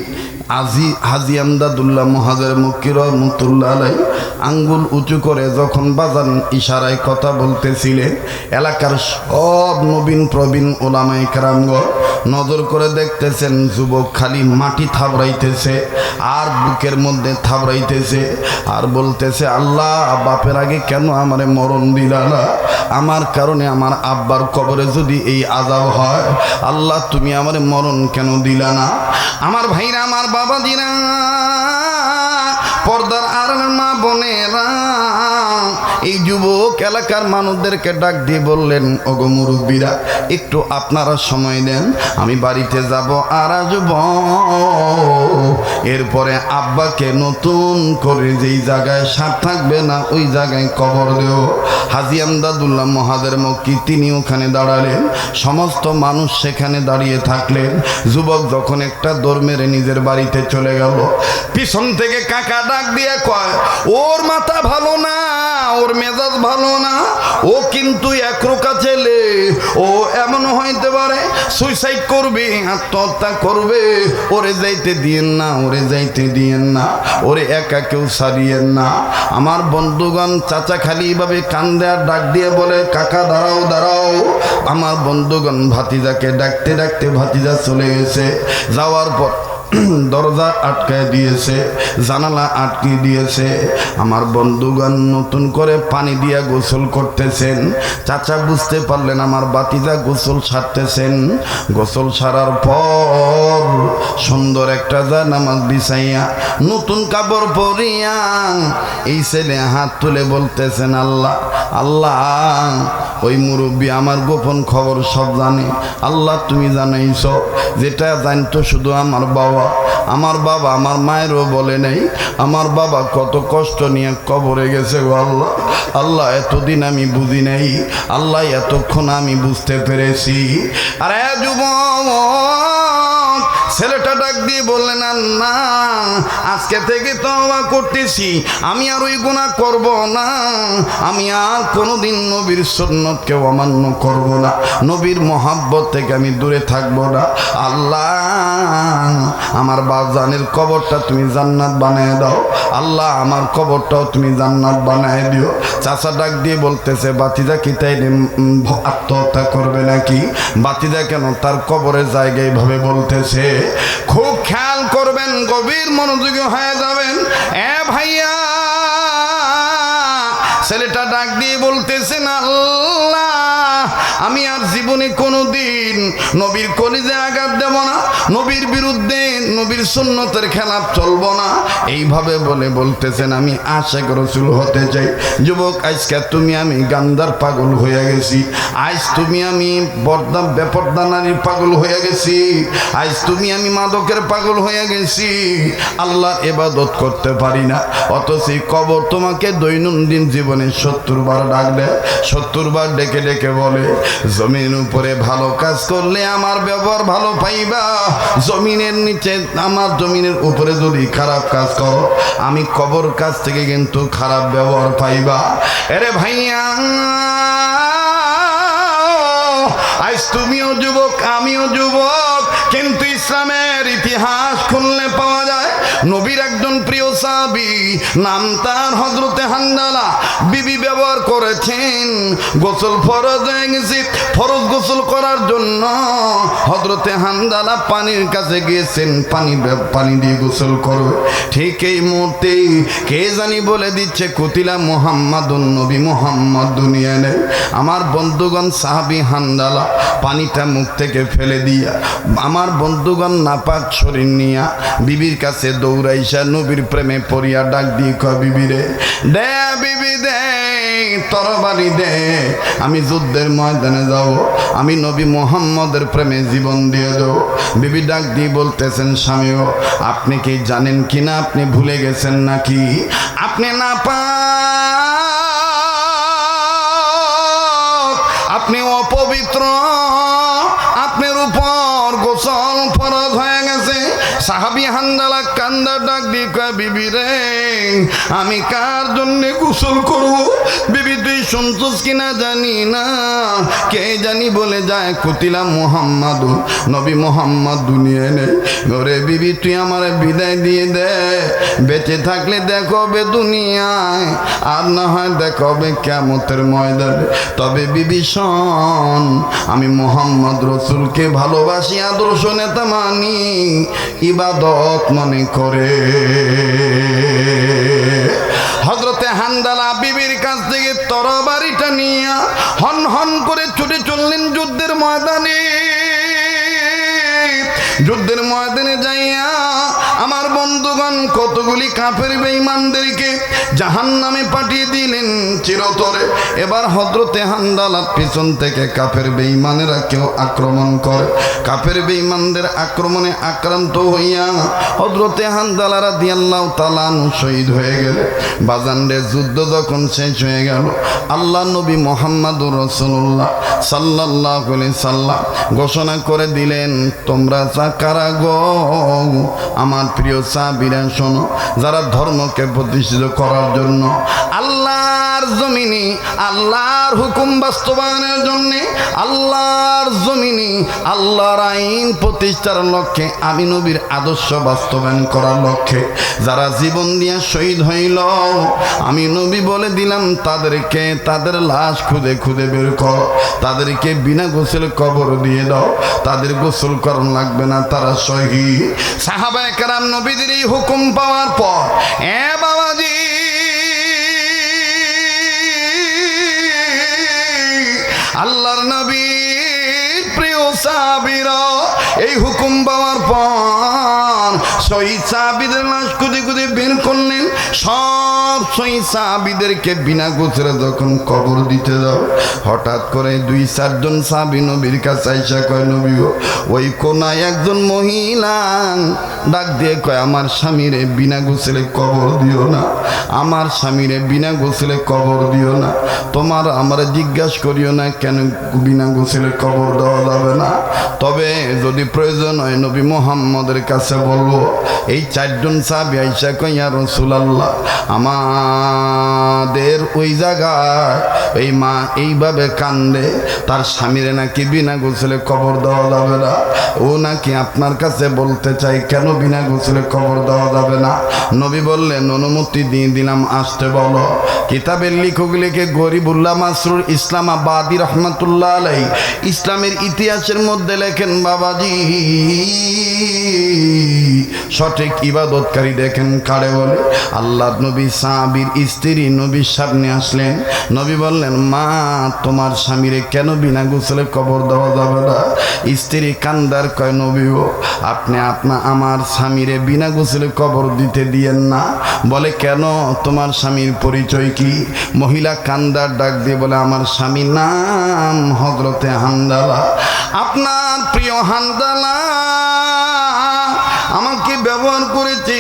হাজী আমদাদুল্লাহ মুহাজির মক্কি রহমতুল্লাহ আলাইহি আঙ্গুল উঁচু করে যখন বাজান ইশারায় কথা বলতেছিলেন, এলাকার সব নবীন প্রবীণ ওলামায়ে কেরামগণ নজর করে দেখতেছেন, যুবক খালি মাটি থাবড়াইতেছে আর বুকের মধ্যে থাবড়াইতেছে আর বলতেছে, আল্লাহ, বাপের আগে কেন আমারে মরণ দিলা না? আমার কারণে আমার আব্বার কবরে যদি এই আযাব হয়, আল্লাহ তুমি আমারে মরণ কেন দিলা না? আমার ভাইরা, আমার বাবাজিরা, পর্দার আড়ালের মা বোনেরা, এই যুবক এলাকার মানুষদেরকে ডাক দিয়ে বললেন, ওগো মুরব্বীরা, একটু আপনারা সময় দেন, আমি বাড়িতে যাব আর আসব। এরপরে আব্বাকে নতুন করে যেই জায়গায় সাপ থাকবে না ওই জায়গায় কবর দেও। হাজী আমদাদুল্লাহ মুহাজির মক্কি তিনি ওখানে দাঁড়ালেন, সমস্ত মানুষ সেখানে দাঁড়িয়ে থাকলেন। যুবক যখন একটা দৌড় মেরে নিজের বাড়িতে চলে গেল, পিছন থেকে কাকা ডাক দিয়ে কয়, ওর মাথা ভালো না, ওর মেজাজ ভালো না, ও কিন্তু একরোকা ছেলে, ও এমন হইতে পারে সুইসাইড করবে, আত্মহত্যা করবে। ওরে যাইতে দিয়েন না, ওরে যাইতে দিয়েন না, ওরে একা কেউ ছাড়িয়েন না। আমার বন্ধুগণ, চাচা খালি এইভাবে কান্দে আর ডাক দিয়ে বলে, কাকা দাঁড়াও দাঁড়াও। আমার বন্ধুগণ ভাতিজাকে ডাকতে ডাকতে ভাতিজা চলে গেছে। যাওয়ার পর দরজা আটকায় দিয়েছে, জানালা আটকে দিয়েছে। আমার বন্ধুগণ নতুন করে পানি দিয়া গোসল করতেছেন। চাচা বুঝতে পারলেন আমার ভাতিজা গোসল সারতেছেন। গোসল সারার পর সুন্দর একটা জায়নামাজ বিছাইয়া নতুন কাপড় পরিয়া এই ছেলে হাত তুলে বলতেছেন, আল্লাহ আল্লাহ, ওই মুরব্বী আমার গোপন খবর সব জানে। আল্লাহ তুমি জানাইছ, যেটা জানতো শুধু আমার বাবা। আমার বাবা আমার মায়েরও বলে নাই। আমার বাবা কত কষ্ট নিয়ে কবরে গেছে গো আল্লাহ। আল্লাহ এতদিন আমি বুঝি নাই, আল্লাহ এতক্ষণ আমি বুঝতে পেরেছি। আরে যুবক, ছেলেটা ডাক দিয়ে বললেন, আল্লাহ আজকে থেকে তওবা করতেছি, আমি আর ওই গুনাহ করব না, আমি আর কোনোদিন নবীর সুন্নতকে অমান্য করব না, নবীর মহাব্বত থেকে আমি দূরে থাকব না। আল্লাহ আমার বাপজানের কবরটা তুমি জান্নাত বানিয়ে দাও, আল্লাহ আমার কবরটাও তুমি জান্নাত বানিয়ে দিও। চাচা ডাক দিয়ে বলতেছে, বাতিজা কি তাই আত্মহত্যা করবে নাকি? বাতিজা কেন তার কবরের জায়গায় ভাবে বলতেছে? খুব খেয়াল করবেন, গভীর মনোযোগী হয়ে যাবেন। এ ভাইয়া, ছেলেটা ডাক দিয়ে বলতেছেন, আল্লাহ আমি আর জীবনে কোনোদিন নবীর কলিজায় আঘাত দেব না, নবীর বিরুদ্ধে নবীর সুন্নতের খেলাফ চলব না। এইভাবে বলে বলতেছেন, আমি আশিক রাসূল হতে চাই। যুবক, আজকে তুমি আমি গান্ধার পাগল হয়ে গেছি, আজ তুমি আমি বেপর্দা নারীর পাগল হয়ে গেছি, আজ তুমি আমি মাদকের পাগল হয়ে গেছি, আল্লাহর ইবাদত করতে পারি না। অথচ কবর তোমাকে দৈনন্দিন জীবনে 70 বার ডাক দেয়, 70 বার ডেকে ডেকে বলে, জমিনের উপরে ভালো কাজ করলে আমার ব্যবহার ভালো পাইবা, জমিনের নিচে আমার জমিনের উপরে যদি খারাপ কাজ করো আমি কবর কাছ থেকে কিন্তু খারাপ ব্যবহার পাইবা। আরে ভাইয়া, আজ তুমিও যুবক, আমিও যুবক, কিন্তু ইসলামের ইতিহাস খুললে পাওয়া যায় নবীর একজন প্রিয় সাহাবী, নাম তার হযরতে হানজালা। বিবি ব্যবহার করেছেন, গোসল ফরজ হয়ে গেছে, ফরজ গোসল করার জন্য হযরতে হানজালা পানির কাছে গিয়েছেন, পানি দিয়ে গোসল করবে। ঠিক এই মুহূর্তে কে জানি বলে দিচ্ছে কুতিলা মুহাম্মাদুন, নবী মুহাম্মদ দুনিয়া নেই। আমার বন্ধুগণ, সাহাবী হানজালা পানিটা মুখ থেকে ফেলে দিয়া আমার বন্ধুগণ নাপাক শরীর নিয়া বিবির কাছে দৌড়াইসা নবীর প্রেমে পড়িয়া ডাক দিয়ে কয়, বিবি রে, দে বিবি দে, তরবারি দে, আমি যুদ্ধের ময়দানে যাব, আমি নবী মুহাম্মদের প্রেমে জীবন দিয়ে দেব। বিবি ডাক দিয়ে বলতেছেন, স্বামীও আপনি কি জানেন কিনা, আপনি ভুলে গেছেন নাকি আপনি নাপাক, আপনি অপবিত্র, আপনার উপর গোসল ফরজ হয়ে গেছে। সাহাবী হানজালা কান্দা ডাক দিয়ে কয়, বিবি রে, আমি কার জন্য গোসল করব? বিবি তুই শুনছস কিনা জানি না, কে জানি বলে যায় কুতিলা মুহাম্মাদুন, নবী মুহাম্মদ দুনিয়ায় নেই। ওরে বিবি তুই আমার বিদায় দিয়ে দে, বেঁচে থাকলে দেখবে দুনিয়ায়, আর না হয় দেখবে কিয়ামতের ময়দানে। তবে বিবি শোন, আমি মুহাম্মদ রাসূলকে ভালোবাসি, আদর্শ নেতা মানি, ইবাদত মনে করে। হযরতে হানজালা বিবির কাছ থেকে তরবারিটা নিয়ে হন হন করে ছুটে চললেন যুদ্ধের ময়দানে। যুদ্ধের ময়দানে যাইয়া আমার বন্ধুগণ কতগুলি কাফের বেঈমানদেরকে জাহান্নামে পাঠিয়ে দিলেন চিরতরে। এবার হযরতে হানজালার পিছন থেকে কাফের বেঈমানেরা কেউ আক্রমণ করে। কাফের বেঈমানদের আক্রমণে আক্রান্ত হইয়া হযরতে হানজালা রাদিয়াল্লাহু তাআলা আনহু শহীদ হয়ে গেল। বাজানদের যুদ্ধ যখন শেষ হয়ে গেল, আল্লাহ নবী মুহাম্মদুর রাসূলুল্লাহ সাল্লাল্লাহু আলাইহি সাল্লাম ঘোষণা করে দিলেন, তোমরা কারা গো? আমার প্রিয় সাহাবীরা শোনো, যারা ধর্মকে প্রতিষ্ঠিত করার জন্য আল্লাহর জমিনে আল্লাহর হুকুম বাস্তবায়নের জন্য আল্লাহর জমিনে আল্লাহর আইন প্রতিষ্ঠার লক্ষ্যে, আমি নবীর আদর্শ বাস্তবায়ন করার লক্ষ্যে যারা জীবন দিয়ে শহীদ হইল, আমি নবী বলে দিলাম তাদেরকে তাদের লাশ খুদে খুদে বের কর, তাদেরকে বিনা গোসলে কবর দিয়ে দাও, তাদের গোসল করানো লাগবে না, তারা শহীদ। সাহাবায়ে কেরাম নবীদের এই হুকুম পাওয়ার পর, এ বাবাজি, আল্লাহর নবীর প্রিয় সাহাবীরা এই হুকুম পাওয়ার পর শহীদ সাহাবীদের লাশ খুদে খুদে বের করলেন। সব শহীদ সাহাবীদেরকে বিনা গোসলে যখন কবর দিতে দাও, হঠাৎ করে 2-4 সাহাবী নবীর কাছে আইসা কয়, নবী ওই কোনায় একজন মহিলা ডাক দিয়ে কয়, আমার স্বামীরে বিনা গোসলে কবর দিও না, আমার স্বামীরে বিনা গোসলে কবর দিও না, তোমার আমার জিজ্ঞাসা করিও না কেন বিনা গোসলে কবর দেওয়া যাবে না, তবে যদি প্রয়োজন হয় নবী মুহাম্মদের কাছে বলবো। এই 4 সাহাবী আইসা কয়, ইয়া রাসূলুল্লাহ, আমাদের ওই জায়গায় এই মা এইভাবে কান্দে, তার স্বামীরে নাকি বিনা গোসলে কবর দেওয়া যাবে না, ও নাকি আপনার কাছে বলতে চাই কেন বিনা গোসলে কবর দেওয়া যাবে না। নবী বললেন, অনুমতি দিয়ে দিলাম, আসতে বলো। কিতাবের লেখকগুলিকে গরিবুল্লাহ মাসরুর ইসলামাবাদী রহমাতুল্লাহ আলাইহি ইসলামের ইতিহাসের মধ্যে লেখেন, বাবাজি সঠিক ইবাদতকারী দেখেন কারে বলে? আল্লাহ নবী সাহাবীর স্ত্রী নবীর সামনে আসলেন, নবী বললেন, মা তোমার স্বামীরে কেন বিনা গোসলে কবর দেওয়া যাবে না? স্ত্রী কান্দার কয়, নবী আপনি আমার স্বামীরে বিনা গোসলে কবর দিতে দিয়েন না। বলে, কেন? তোমার স্বামীর পরিচয় কি? মহিলা কান্দার ডাক দিয়ে বলে, আমার স্বামীর নাম হযরতে হানজালা। আপনার প্রিয় হানজালা আমাকে ব্যবহার করেছে,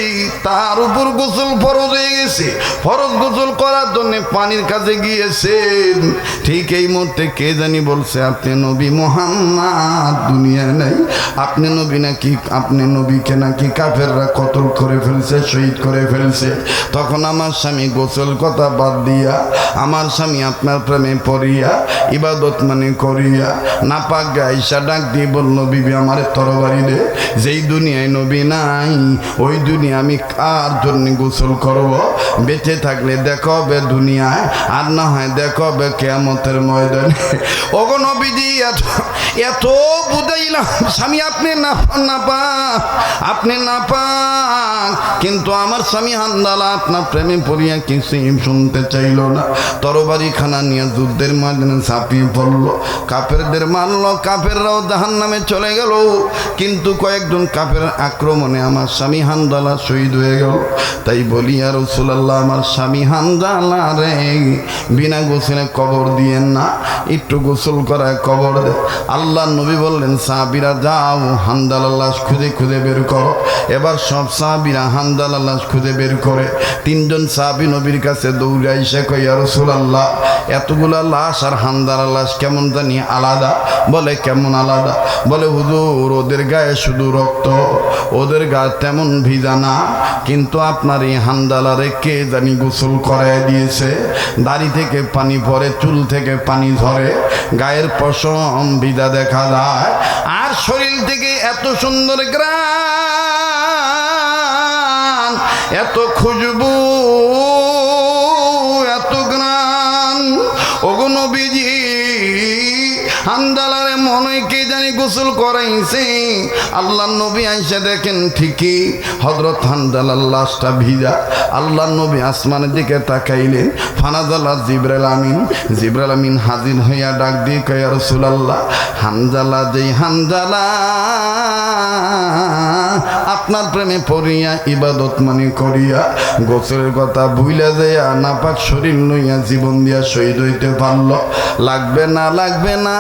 তার উপর গোসল ফরজ হয়ে গেছে, ফরজ গোসল করার জন্য পানির কাছে গিয়েছেন। ঠিক এই মুহূর্তে কে জানি বলছে, আপনি নবী মুহাম্মদ দুনিয়া নেই, আপনি নবী নাকি, আপনি নবীকে নাকি কাফেররা কতল করে ফেলছে, শহীদ করে ফেলছে। তখন আমার স্বামী গোসল কথা বাদ দিয়া, আমার স্বামী আপনার প্রেমে পড়িয়া ইবাদত মানে করিয়া নাপাক আয়েশা ডাক দিয়ে বলল, বিবি আমার তরবারি দে, যেই দুনিয়ায় নবী নাই, ওই দুনিয়া আমি কার জন্য গোসল করব? বেঁচে থাকলে দেখা হবে দুনিয়ায়, আর না হয় দেখা হবে কিয়ামতের ময়দানে। ওগো নবীজি এত বুঝাইলাম স্বামী আপনি না পাক, আপনি না পাক, কিন্তু আমার স্বামী হানজালা আপনার প্রেমে পড়িয়া কিছুই শুনতে চাইল না। তরবারি খানা নিয়ে যুদ্ধের ময়দানে ঝাঁপিয়ে পড়লো, কাফেরদের মারলো, কাফেররাও জাহান্নামে চলে গেল। কিন্তু কয়েকজন কাফের আক্রমণে আমার স্বামী হানজালা শহীদ হয়ে গেল। তাই বলি ইয়া রাসূলুল্লাহ, আমার স্বামী হানজালা রে বিনা গোসলে কবর দিয়েন না, একটু গোসল করায় কবর দে। আল্লাহ নবী বললেন সাহাবীরা যাও হানজালার লাশ খুঁজে খুঁজে বের করো। এবার সব সাহাবীরা হানজালার লাশ খুঁজে বের করে। তিনজন সাহাবী নবীর কাছে দৌড়ে এসে কয় ইয়া রাসূলুল্লাহ, এতগুলা লাশ আর হানজালার লাশ কেমন জানি আলাদা। বলে কেমন আলাদা? বলে হুজুর ওদের গায়ে শুধু রক্ত, ওদের গায়ে তেমন ভিজা না, কিন্তু আপনার এই হানজালারে কে জানি গোসল করায় দিয়েছে। দাড়ি থেকে পানি পড়ে, চুল থেকে পানি ঝরে, গায়ের পশম ভিজা দেখা যায়, আর শরীর থেকে এত সুন্দর গ্রান, এত খুশবু, এত গ্রান। ওগো নবীজি হানজালারে মনে কে জানি গোসল করাইছে। আল্লাহ নবী আইসা দেখেন ঠিকই হযরত হানজালার লাশটা ভিজা। আল্লাহ নবী আসমানের দিকে তাকাইলেন, ফানাজালা জিবরাইল আমিন হাজির হইয়া ডাক দিয়ে কয় ইয়া রাসূলুল্লাহ, হানজালা যেই হানজালা আপনার প্রেমে পড়িয়া ইবাদত মানি করিয়া গোসলের কথা ভুইলা যাইয়া নাপাক শরীর লইয়া জীবন দিয়া শহীদ হইতে পারল, লাগবে না লাগবে না,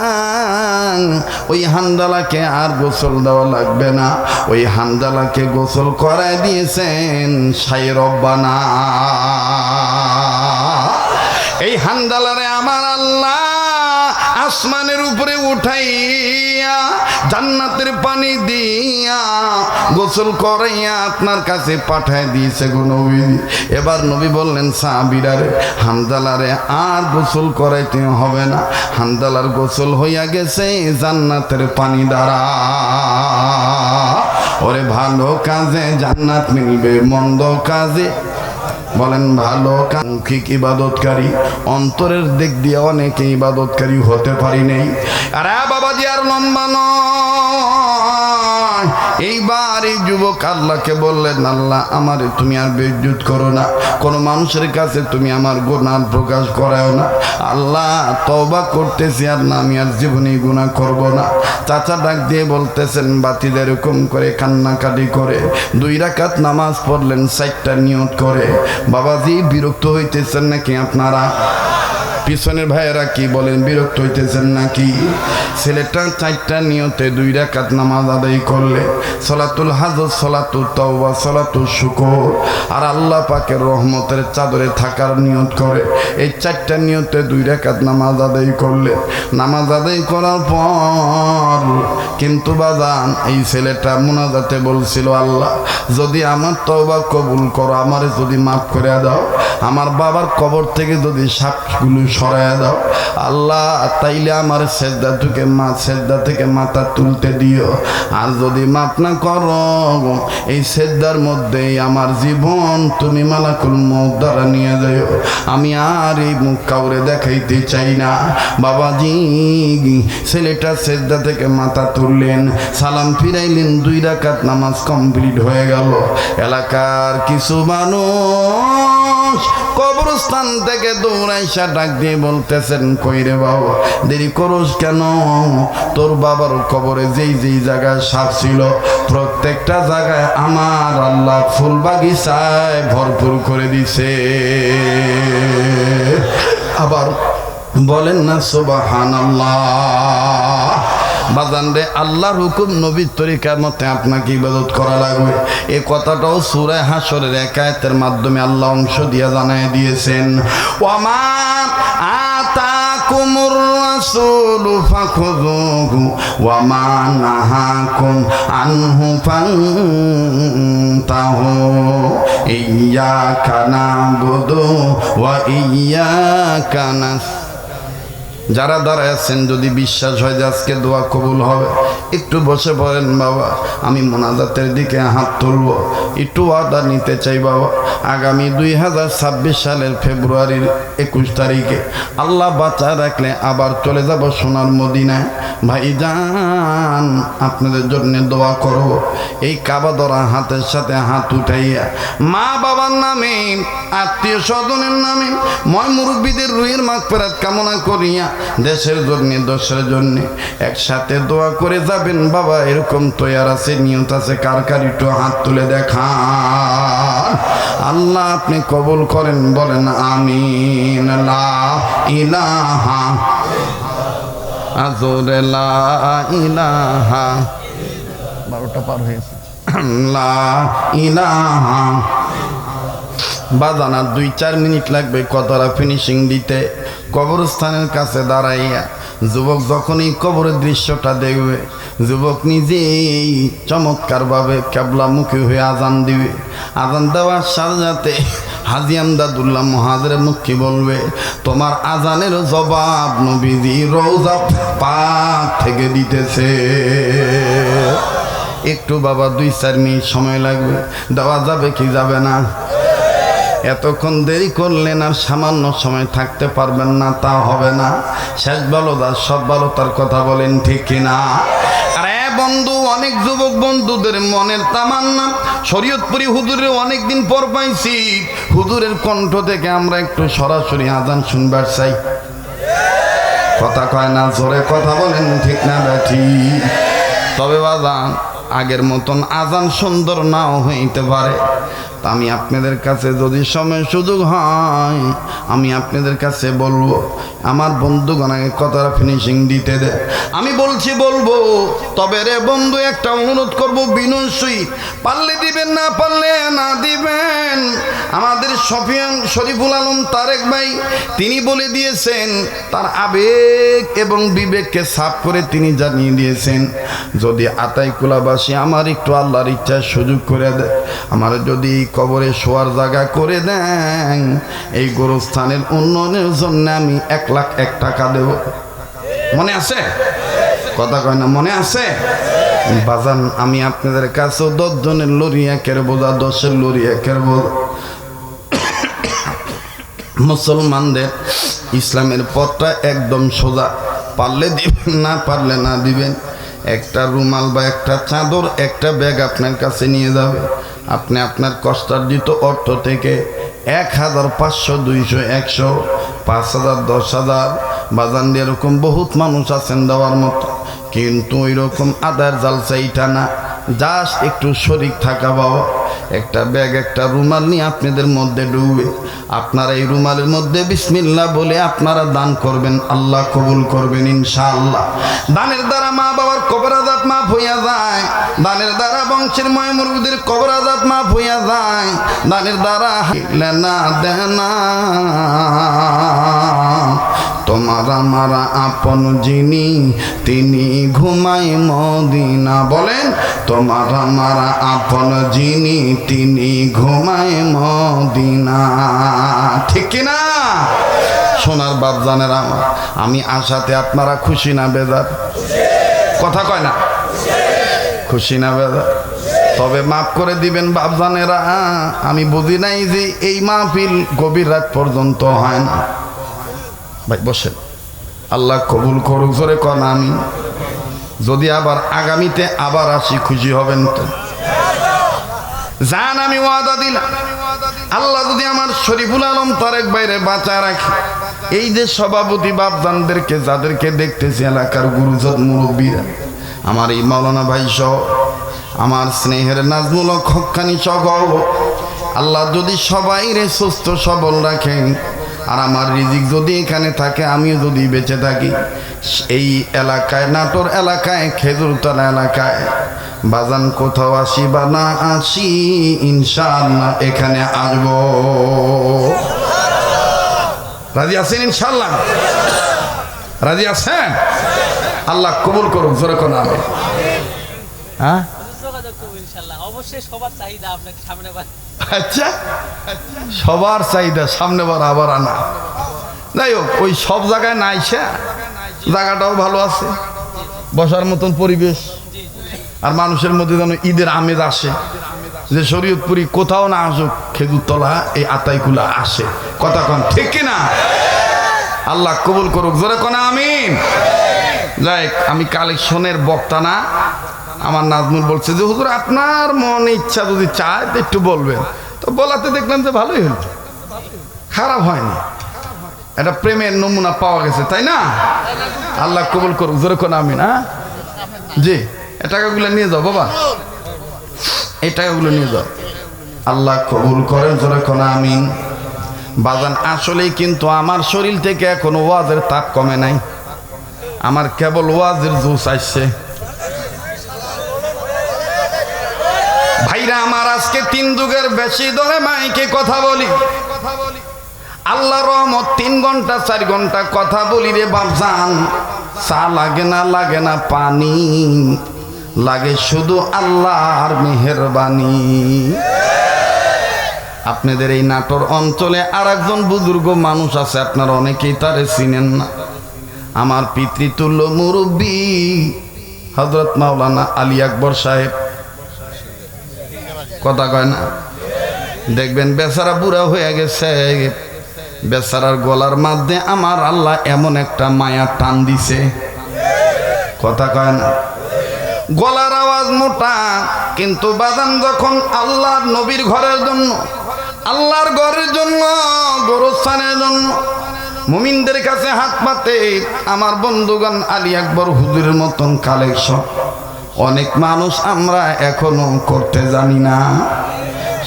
ওই হানজালাকে আর গোসল দেওয়া লাগবে না। ওই হানজালাকে গোসল করায় দিয়েছেন শাই রব্বানা। এই হানজালারে আমার আল্লাহ আসমানের উপরে উঠাইয়া জান্নাতের পানি দিয়া গোসল করাইয়া আপনার কাছে পাঠায় দিয়েছে গো নবী। এবার নবী বললেন সাহাবীরা রে, হানজালারে আর গোসল করাইতে হবে না, হানজালার গোসল হইয়া গেছে জান্নাতের পানি দ্বারা। ওরে ভালো কাজে জান্নাত মিলবে, মন্দ কাজে বলেন ভালো মৌখিক ইবাদতকারী, অন্তরের দিক দিয়ে অনেকে ইবাদতকারী হতে পারি নেই। আরে বাবাজি আর লম্বা নয়। এইবার এই যুবক আল্লাহকে বললেন, আল্লাহ আমারে তুমি আর বেইজ্জত করো না, কোনো মানুষের কাছে তুমি আমার গুনাহ প্রকাশ করাও না। আল্লাহ তওবা করতেছি, আর না আমি আর জীবনে গুনাহ করব না। চাচা ডাক দিয়ে বলতেছেন, বাতিদা এরকম করে কান্নাকাটি করে 2 রাকাত নামাজ পড়লেন 4টা নিয়ত করে। বাবাজি বিরক্ত হইতেছেন নাকি আপনারা? পিছনের ভাইয়েরা কি বলেন, বিরক্ত হইতেছেন নাকি? ছেলেটা 4টা নিয়তে 2 রাকাত নামাজ আদায় করলে, সলাতুল হাজত, সলাতুল তাওবা, সলাতুল শুকর, আর আল্লাহ পাকের রহমতের চাদরে থাকার নিয়ত করে। এই 4টা নিয়তে 2 রাকাত নামাজ আদায় করলে, নামাজ আদায় করার পর কিন্তু বাজান এই ছেলেটা মুনাজাতে বলছিল, আল্লাহ যদি আমার তওবা কবুল করো, আমারে যদি মাফ করে দাও, আমার বাবার কবর থেকে যদি সাপগুলো সরাইয়া দাও আল্লাহ, তাইলে আমার সেজদা থেকে মাথা তুলতে দিও। আর যদি মাফ না করো, এই সেজদার মধ্যেই আমার জীবন তুমি মালাকুল মউত দ্বারা নিয়ে যাও। আমি আর এই মুখ কাউরে দেখাইতে চাই না। বাবাজি ছেলেটা সেজদা থেকে মাথা তুললেন, সালাম ফিরাইলেন, 2 রাকাত নামাজ কমপ্লিট হয়ে গেল। এলাকার কিছু মানুষ কবরস্থান থেকে দৌড়াইসা ডাক দিয়ে বলতেছেন, কই রে বাবা দেরি করোস কেন? তোর বাবার কবরে যেই জায়গায় সাপ ছিল, প্রত্যেকটা জায়গায় আমার আল্লাহ ফুল বাগিচায় ভরপুর করে দিছে। আবার বলেন না সুবহানাল্লাহ। বাজান রে, আল্লাহর হুকুম নবীর তরিকার মতে আপনাকে ইবাদত করা লাগবে। এই কথাটাও সূরা হাশরের 1 আয়াতের মাধ্যমে আল্লাহ অংশ দিয়ে জানায় দিয়েছেন, ওয়ামা আতাকুমুর রাসূলু ফাখুযুহু ওয়ামা নাহাকুম আনহু ফান্তাহু ইয়্যাকা না'বুদু ওয়া ইয়্যাকা নাস্তাঈন। যারা দাঁড়ায় আছেন যদি বিশ্বাস হয় যে আজকে দোয়া কবুল হবে, একটু বসে পড়েন বাবা। আমি মোনাজাতের দিকে হাত তুলব, একটু ওয়াদা নিতে চাই বাবা। আগামী 2026 সালের ফেব্রুয়ারির 21 তারিখে আল্লাহ বাঁচা রাখলে আবার চলে যাব সোনার মদিনায়। ভাইজান আপনাদের জন্য দোয়া করব। এই কাবা ধরা হাতের সাথে হাত উঠাইয়া মা বাবার নামে, আত্মীয় স্বজনের নামে, ময় মুরব্বীদের রুহের মাগফিরাত কামনা করিয়া দেশের জন্য, দশের জন্য একসাথে দোয়া করে যাবেন বাবা। এরকম তৈয়ার আছে, নিয়ত আছে, কার কার একটু হাত তুলে দেখান। আল্লাহ আপনি কবুল করেন, বলেন আমিন। লা ইলাহা আজরে লা ইলাহা, 12টা পার হয়েছে। লা ইলাহা বাজানা 2-4 মিনিট লাগবে কতরা ফিনিশিং দিতে। কবরস্থানের কাছে দাঁড়াইয়া যুবক যখন এই কবরের দৃশ্যটা দেখবে, যুবক নিজেই চমৎকারভাবে কেবলামুখী হয়ে আজান দিবে। আজান দেওয়ার সাথে সাথে হাজী আমদাদুল্লাহ মুহাজিরের মুখী বলবে, তোমার আজানের জবাব নবীজি রওজা পাক থেকে দিতেছে। একটু বাবা 2-4 মিনিট সময় লাগবে, দেওয়া যাবে কি যাবে না? এতক্ষণ দেরি করলেন আর সামান্য সময় থাকতে পারবেন না, তা হবে না। শেষ ভালো দাস সব ভালো, তার কথা বলেন ঠিক কিনা? আরে বন্ধু, অনেক যুবক বন্ধুদের মনের তামান্না শরীয়তপুরি হুজুরের অনেকদিন পর পাইছি। হুজুরের কণ্ঠ থেকে আমরা একটু সরাসরি আজান শুনবার চাই। কথা কয় না, জোরে কথা বলেন ঠিক না ঠিক? তবে বাজান আগের মতন আজান সুন্দর নাও হইতে পারে। আমি আপনাদের কাছে যদি সময় সুযোগ হয়, আমি আপনাদের কাছে বলবো, আমার বন্ধুগণকে কথাটা ফিনিশিং দিতে দে। আমি বলবো, তবে রে বন্ধু একটা অনুরোধ করবো বিনয়ী, পারলে দিবেন, না পারলে না দিবেন। আমাদের শরীফুল আলম তারেক ভাই তিনি বলে দিয়েছেন, তার আবেগ এবং বিবেককে সাফ করে তিনি জানিয়ে দিয়েছেন, যদি আতাইকুলাবাসী আমার একটু আল্লাহর ইচ্ছায় সুযোগ করে দেয়, আমার যদি কবরে শোয়ার জায়গা করে দেন, এই গোরস্থানের উন্নয়নের জন্য আমি 1,01,000 টাকা দেব। মনে আছে? কথা কয় না, মনে আছে? বাজান আমি আপনাদের কাছেও 10 জনের লরি একের বোঝা, 10-এর লরি একের বোঝা। মুসলমানদের ইসলামের পথটা একদম সোজা, পারলে দিবেন, না পারলে না দিবেন। একটা রুমাল বা একটা চাদর, একটা ব্যাগ আপনার কাছে নিয়ে যাবে। আপনি আপনার কষ্টার্জিত অর্থ থেকে 1,000, 500, 200, 100, 5,000, 10,000 বাজান দিয়ে এরকম বহুত মানুষ আছেন দেওয়ার মতো, কিন্তু ওই রকম আদার জালসা এইটা না। জাস্ট একটু শরীক থাকা বাবা, একটা ব্যাগ, একটা রুমাল নিয়ে আপনাদের মধ্যে ডুবে আপনারা এই রুমালের মধ্যে বিসমিল্লাহ বলে আপনারা দান করবেন, আল্লাহ কবুল করবেন ইনশাআল্লাহ। দানের দ্বারা মা বাবার কবর আযাব মাফ হইয়া যায়, দানের দ্বারা বংশের ময় মুরব্বিদের কবর আযাব মাফ হইয়া যায়, দানের দ্বারা লেনা দেনা তোমার আমার আপন যিনি তিনি ঘুমায় মদিনা। বলেন, তোমার আমার আপন যিনি তিনি ঘুমায় মদিনা। ঠিক কিনা? সোনার বাপ জানের আমার, আমি আশাতে আপনারা খুশি না বেজার? কথা কয় না, খুশি না বেজার? তবে মাফ করে দিবেন বাপ জানেরা, আমি বুঝি নাই যে এই মাহফিল গভীর রাত পর্যন্ত হয় না। ভাই বসেন, আল্লাহ কবুল করুক, জোরে কন আমি। যদি আবার আগামীতে আবার আসি খুশি হবেন তো? জান আমি ওয়াদা দিলাম, আল্লাহ যদি আমার শরীফুল আলম তারেক বাইরে বাঁচা রাখে, এই যে সভাপতি বাপজানদেরকে যাদেরকে দেখতেছি, এলাকার গুরুজন মুরব্বীরা, আমার এই মাওলানা ভাই সহ, আমার স্নেহের নাজমুল হক হক্কানি সহ, আল্লাহ যদি সবাই রে সুস্থ সবল রাখেন, আর আমার রিজিক যদি এখানে থাকে, আমিও যদি বেঁচে থাকি, এই এলাকায়, নাটোর এলাকায়, খেজুরতলা এলাকায়, বাজান কোথাও আসি বা না আসি, ইনশাআল্লাহ এখানে আসবো। রাজি আছেন ইনশাআল্লাহ? রাজি আছেন? আল্লাহ কবুল করুক, জোরে কোন আমি। হ্যাঁ, আচ্ছা, সবার চাহিদা সামনে বার আবার আনা। যাই হোক, ওই সব জায়গায় না আইসা জায়গাটাও ভালো আছে, বসার মতন পরিবেশ, আর মানুষের মধ্যে যেন ঈদের আমেজ আসে, যে শরীয়তপুরি কোথাও না আসুক, খেজুরতলা এই আতাইকুলা আসে। কথা কন ঠিক কিনা? আল্লাহ কবুল করুক, জোরে কোন আমিন। যাই, আমি কালেকশনের বক্তা না। আমার নাজমুল বলছে যে হুজুর আপনার মনে ইচ্ছা যদি চায় তো একটু বলবেন, তো বলাতে দেখলাম যে ভালোই হল, খারাপ হয়নি, এটা প্রেমের নমুনা পাওয়া গেছে, তাই না? আল্লাহ কবুল করুক, জোরে কোন আমিন। হ্যাঁ জি, এই টাকাগুলো নিয়ে যাও বাবা, এই টাকাগুলো নিয়ে যাও। আল্লাহ কবুল করেন, জোরে কোন আমিন। বাজান আসলেই কিন্তু আমার শরীর থেকে এখনো ওয়াজের তাপ কমে নাই, আমার কেবল ওয়াজের জোশ আসছে। ভাইরা আমার, আজকে 3 যুগের বেশি ধরে মাইকে কথা বলি, আল্লাহর রহমত 3 ঘন্টা 4 ঘন্টা কথা বলি রে বাপজান। চা লাগে না পানি, লাগে শুধু আল্লাহর মেহেরবানি। আপনাদের এই নাটোর অঞ্চলে আর একজন বুজুর্গ মানুষ আছে, আপনারা অনেকেই তারে চিনেন না। আমার পিতৃতুল্য মুরব্বী হযরত মাওলানা আলী আকবর সাহেব। কথা কয় না? দেখবেন বেচারা বুড়া হয়ে গেছে, বেচারার গলার মধ্যে আমার আল্লাহ এমন একটা মায়া টান দিছে। কথা কয় না? গলার আওয়াজ মোটা, কিন্তু বাজান যখন আল্লাহর নবীর ঘরের জন্য, আল্লাহর ঘরের জন্য, গোরস্থানের জন্য মুমিনদের কাছে হাত পাতে, আমার বন্ধুগণ আলী আকবর হুজুরের মতন কালেকশন অনেক মানুষ আমরা এখনো করতে জানি না।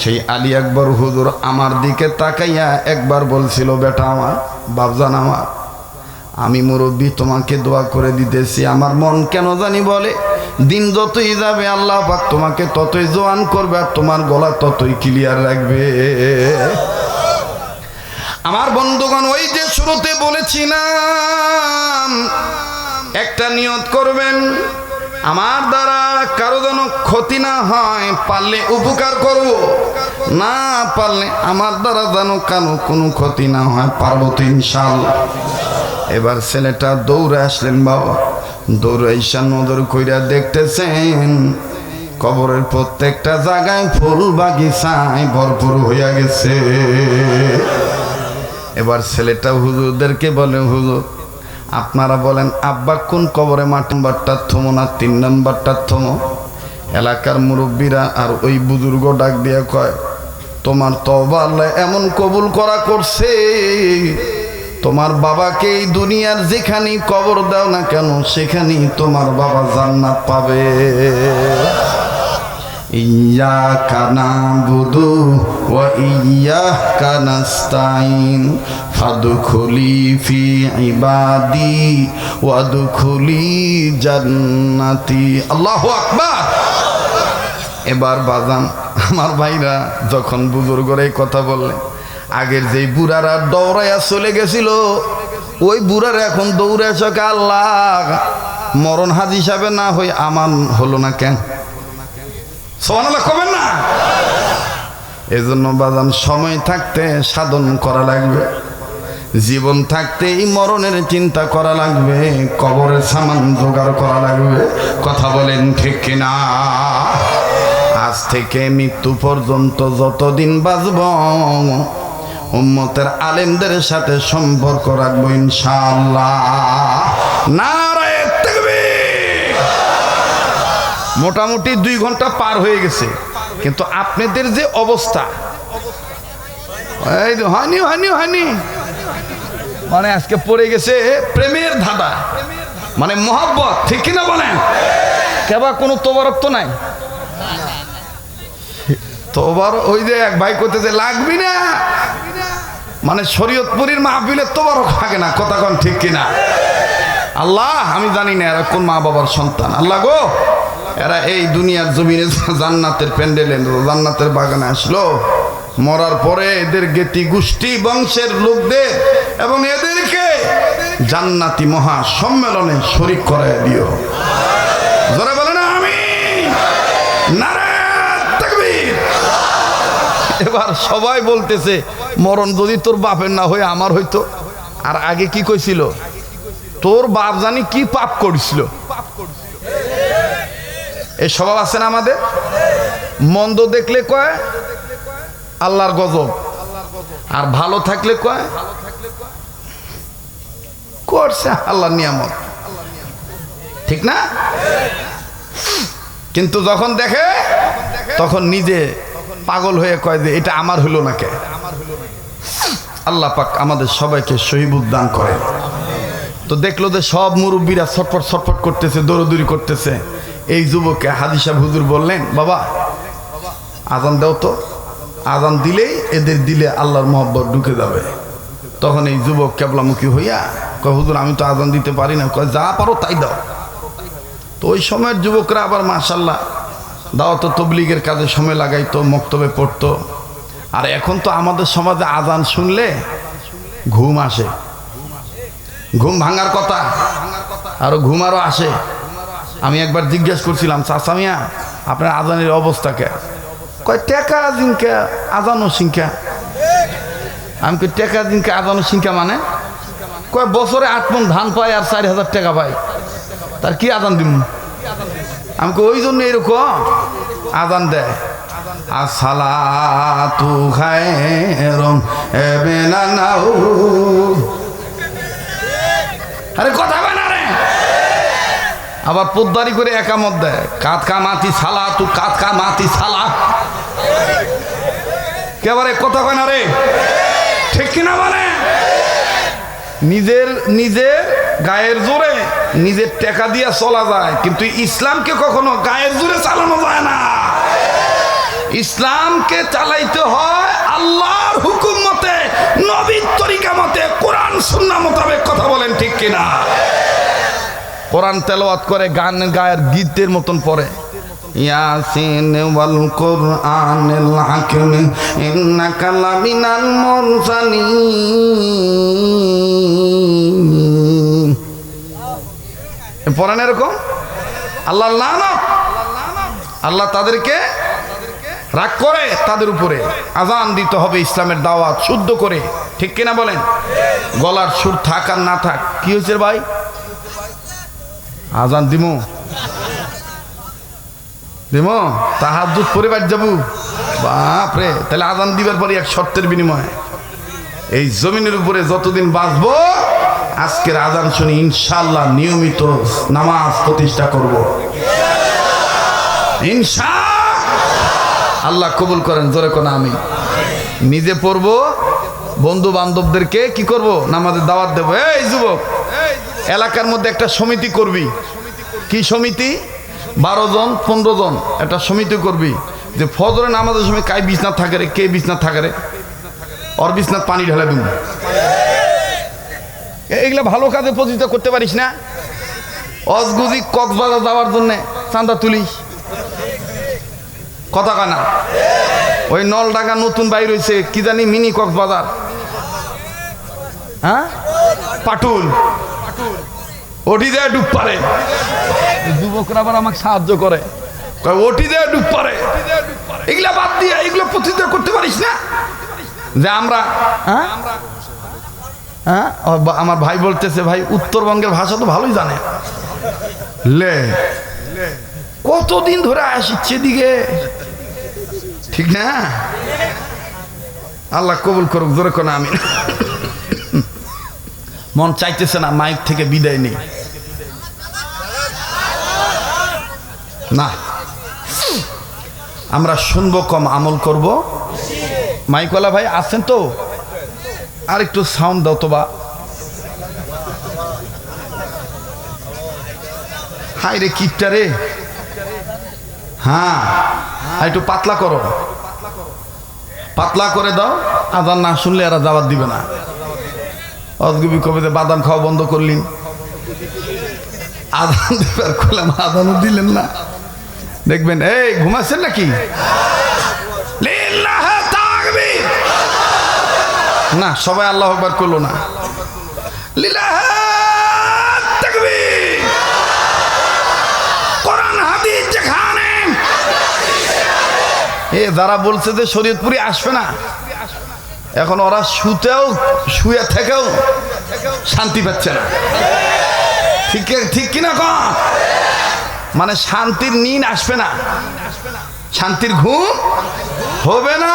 সেই আলী আকবর হুজুর আমার দিকে তাকাইয়া একবার বলছিল, বেটা আমার, বাপজান আমার, আমি মুরব্বী তোমাকে দোয়া করে দিতেছি। আমার মন কেন জানি বলে দিন যতই যাবে আল্লাহ পাক তোমাকে ততই জোয়ান করবে, আর তোমার গলা ততই ক্লিয়ার রাখবে। আমার বন্ধুগণ, ওই যে শুরুতে বলেছিলাম, একটা নিয়ত করবেন, আমার দ্বারা কারো যেন ক্ষতি না হয়, পারলে উপকার করব, না পারলে আমার দ্বারা যেন কারো কোনো ক্ষতি না হয়। পারবো তো ইনশাআল্লাহ। এবার ছেলেটা দৌড়ে আসলেন বাবা, দৌড়ে ঈশা নজর কইরা দেখতেছেন কবরের প্রত্যেকটা জায়গায় ফুল বাগিচায় ভরপুর হইয়া গেছে। এবার ছেলেটা হুজুরদেরকে বলে, হুজুর আপনারা বলেন আব্বা কোন কবরে নাম্বারটা থমো না 3 নাম্বারটা থমো। এলাকার মুরব্বীরা আর ওই বুজুর্গ ডাক দিয়ে কয়, তোমার তওবা আল্লাহ এমন কবুল করা করছে, তোমার বাবাকে এই দুনিয়ার যেখানেই কবর দাও না কেন সেখানেই তোমার বাবা জান্নাত পাবে। ইয়্যাকা না'বুদু ওয়া ইয়্যাকা নাস্তাঈন ফাদখুলি ফি ইবাদি ওয়াদখুলি জান্নাতি। আল্লাহু আকবার। এবার বাজান আমার ভাইরা যখন বুজুর্গরা এই কথা বললেন, আগের যেই বুড়ারা দৌড়াইয়া চলে গেছিল, ওই বুড়ারা এখন দৌড়ে আসে, আল্লাহ মরণ হাজি হিসাবে না হই আমান হলো না কেন? সুবহানাল্লাহ কবেন না? এজন্য বাজান সময় থাকতে সাধন করা লাগবে, জীবন থাকতে এই মরণের চিন্তা করা লাগবে, কবরের সামান জোগাড় করা লাগবে। কথা বলেন ঠিক কিনা? আজ থেকে মৃত্যু পর্যন্ত যতদিন বাঁচব উম্মতের আলেমদের সাথে সম্পর্ক রাখবো ইনশাআল্লাহ। নারায়ে তাকবীর। মোটামুটি 2 ঘন্টা পার হয়ে গেছে, কিন্তু আপনাদের যে অবস্থা, হয়নি মানে আজকে পড়ে গেছে প্রেমের ধাঁধা, মানে মহব্বত, ঠিক কিনা বলেন? কেবা কোনো তোবারক তো নাই। তোবার ওই যে এক ভাই করতেছে লাগবি না, মানে শরীয়তপুরীর মাহফিলে তোবারক থাকে না। কথা কোন ঠিক কিনা? আল্লাহ আমি জানি না এরা কোন মা বাবার সন্তান। আল্লাহ গো, এরা এই দুনিয়ার জমিনে জান্নাতের প্যান্ডেলে, জান্নাতের বাগানে আসলো, মরার পরে এদের জ্ঞাতি গোষ্ঠী বংশের লোকদের এবং এদেরকে জান্নাতি মহা সম্মেলনে শরীক করায় দিও। জোরে বলে না আমিন। নারায়ে তাকবীর। এবার সবাই বলতেছে মরণ যদি তোর বাপের না হয়ে আমার হইতো। আর আগে কি কইছিল? তোর বাপ জানি কি পাপ করেছিল। এই স্বভাব আছে না আমাদের? মন্দ দেখলে কয় আল্লাহর গজব, আর ভালো থাকলে কয় করছে আল্লাহর নিয়ামত। ঠিক না? কিন্তু যখন দেখে তখন নিজে পাগল হয়ে কয় যে এটা আমার হলো না কে। আল্লাহ পাক আমাদের সবাইকে সহিবুদ দান করে। তো দেখলো যে সব মুরব্বীরা ছটফট ছটফট করতেছে, দৌড়দৌড়ি করতেছে। এই যুবককে হাজী সাহেব হুজুর বললেন, বাবা আজান দাও তো, আজান দিলেই এদের দিলে আল্লাহর মহব্বত ঢুকে যাবে। তখন এই যুবক কেবলামুখী হইয়া কয়, হুজুর আমি তো আজান দিতে পারি না। কয় যা পারো তাই দাও। তো ওই সময়ের যুবকরা আবার মাশাআল্লাহ দাওয়াত তবলিগের কাজে সময় লাগাইতো, মক্তবে পড়তো। আর এখন তো আমাদের সমাজে আজান শুনলে ঘুম আসে, ঘুম ভাঙার কথা, আরো ঘুম আরো আসে। আমি একবার জিজ্ঞেস করছিলাম, চাচা মিয়া আপনার আজানের অবস্থা কে? কয় টেকা জিনকা আজানো সিংকা। আমি কই টেকা জিনকা আজানো সিংকা মানে? কয় বছরে 8 মণ ধান পায় আর 4000 টাকা পায়, তার কি আজান দিব? আমি কই ওই জন্য এরকম আজান দেয়। আসসালাতু খায়রুম মিনান্নাউ। আরে কথা কয় না রে। আবার পোদ্দারি করে একামত দেয়, কাতকা মাতি সালা তু কাতকা মাতি সালা। কেবারে কথা কয় না রে, ঠিক কিনা? মানে নিজের গায়ের জোরে নিজের টাকা দিয়ে চলা যায়, কিন্তু ইসলামকে কখনো গায়ের জোরে চালানো যায় না। ইসলামকে চালাইতে হয় আল্লাহর হুকুম মতে, নবীর তরিকা মতে, কোরআন সুন্নাহ মোতাবেক। কথা বলেন ঠিক কিনা? কোরআন তেলাওয়াত করে গান গায়ের গীতের মতন পড়ে, ইয়াসিন ওয়াল কুরআনিল হাকিম ইন্নাকা লামিনাল মুরসালিন। পড়েন এরকম। আল্লাহ লানত, আল্লাহ তাদেরকে রাগ করে, তাদের উপরে আজান দিতে হবে ইসলামের দাওয়াত শুদ্ধ করে। ঠিক কিনা বলেন? গলার সুর থাক আর না থাক, কি হয়েছে ভাই? আজান দিমু তাহাজ্জুদ পড়ে বাড়ি যাবো। বাপরে, তাহলে আজান দিবার পরে এক শর্তের বিনিময়ে এই জমিনের উপরে যতদিন বাঁচবো আজকের আজান শুনি ইনশাআল্লাহ নিয়মিত নামাজ প্রতিষ্ঠা করব। ইনশাআল্লাহ। আল্লাহ কবুল করেন, জোরে কোন আমি। নিজে পড়বো, বন্ধু বান্ধবদেরকে কি করব? নামাজের দাওয়াত দেবো। এই যুবক, এলাকার মধ্যে একটা সমিতি করবি। কি সমিতি? 12 জন 15 জন একটা সমিতি করবি যে ফজরে নামাজের সময় কাই বিছনা থাকে রে, কে বিছনা থাকে রে, ওর বিছনাত পানি ঢেলে দিন। এগুলা ভালো কাজে প্রতিষ্ঠা করতে পারিস না? অজগুজি কক্সবাজার যাওয়ার জন্য চাঁদা তুলিস, কথা কয় না? ওই নলডাঙ্গা নতুন বাইর হয়েছে কি জানি মিনি কক্সবাজার, হ্যাঁ পাটুল, ওটি দেয় ডুব পারে। যুবকরা আবার আমাকে সাহায্য করে, ওটি দেয় ডুব পারে। এগুলা বাদ দিয়ে এগুলো প্রতিষ্ঠা করতে পারিস না? যে আমরা হ্যাঁ আমার ভাই বলতেছে, ভাই উত্তরবঙ্গের ভাষা তো ভালোই জানে। লে কতদিন ধরে আসছে দিকে, ঠিক না? আল্লাহ কবুল করুক, জোরে কোন আমি। মন চাইতেছে না মাইক থেকে বিদায় নেই না, আমরা শুনবো কম, আমল করব। মাইকওয়ালা ভাই আছেন তো? আর একটু সাউন্ড দাও তো বা। হাই রে কিপটা রে। হ্যাঁ একটু পাতলা করো, পাতলা করে দাও। আজান না শুনলে এরা দাওয়াত দিবে না। অজগুবি কবিতে বাদাম খাওয়া বন্ধ করলেন, আজান দিবার করলাম, আজানও দিলেন না। দেখবেন এই ঘুমাচ্ছেন নাকি? না সবাই আল্লাহু আকবার করলো না। কোরআন হাদিস যেখানে যারা বলছে যে শরীয়তপুরি আসবে না, এখন ওরা শুয়ে থেকেও শান্তি পাচ্ছে না। ঠিক ঠিক কিনা কন? মানে শান্তির নিন আসবে না, শান্তির ঘুম হবে না।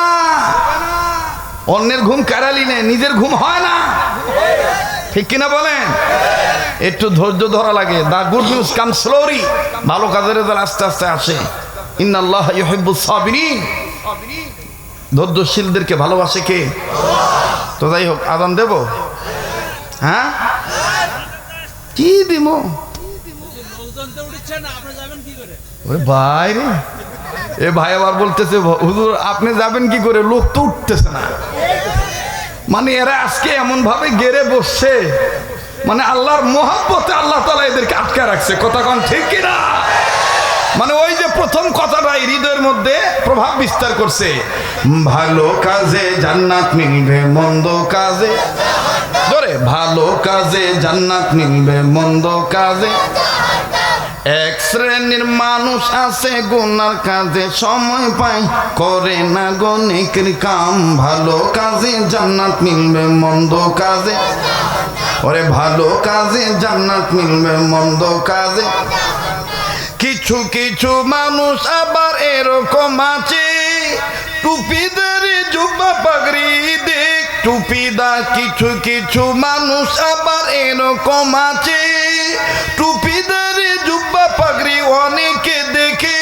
অন্যের ঘুম কারালি নেই, নিজের ঘুম হয় না, ঠিক কিনা বলেন? একটু ধৈর্য ধরা লাগে। দা গুড নিউজ কাম স্লোলি, ভালো কাজের রেজাল্ট আস্তে আস্তে আসে। ইন্নাল্লাহ ইউহিব্বুস সাবিরিন, ধৈর্যশীলদেরকে ভালোবাসে কে? তো যাই হোক, আজান দেব? হ্যাঁ, কি দিব? ভাই রে, এ ভাই আবার বলতেছে হুজুর আপনি যাবেন কি করে, লোক তো উঠতেছে না। মানে এরা আজকে এমন ভাবে গেড়ে বসছে, মানে আল্লাহর মহব্বতে আল্লাহ তাআলা এদেরকে আটকে রাখছে। কথা কোন ঠিক কিনা? মানে ওই যে প্রথম কথাটা হৃদয়ের মধ্যে প্রভাব বিস্তার করছে, ভালো কাজে জান্নাত মিলবে, মন্দ কাজে ধরে, ভালো কাজে জান্নাত মিলবে, মন্দ কাজে। এক শ্রেণীর মানুষ আছে গুনার কাজে সময় পায়, করে না গো নেকির কাম। ভালো কাজে জান্নাত মিলবে, মন্দ কাজে, ওরে ভালো কাজে জান্নাত মিলবে, মন্দ কাজে। কিছু কিছু মানুষ আবার এরকম আছে, টুপিদার জুব্বা পাগড়ি দেখ টুপিদার। কিছু কিছু মানুষ আবার এরকম আছে, টুপিদার জুব্বা পাগড়ি অনেকে দেখে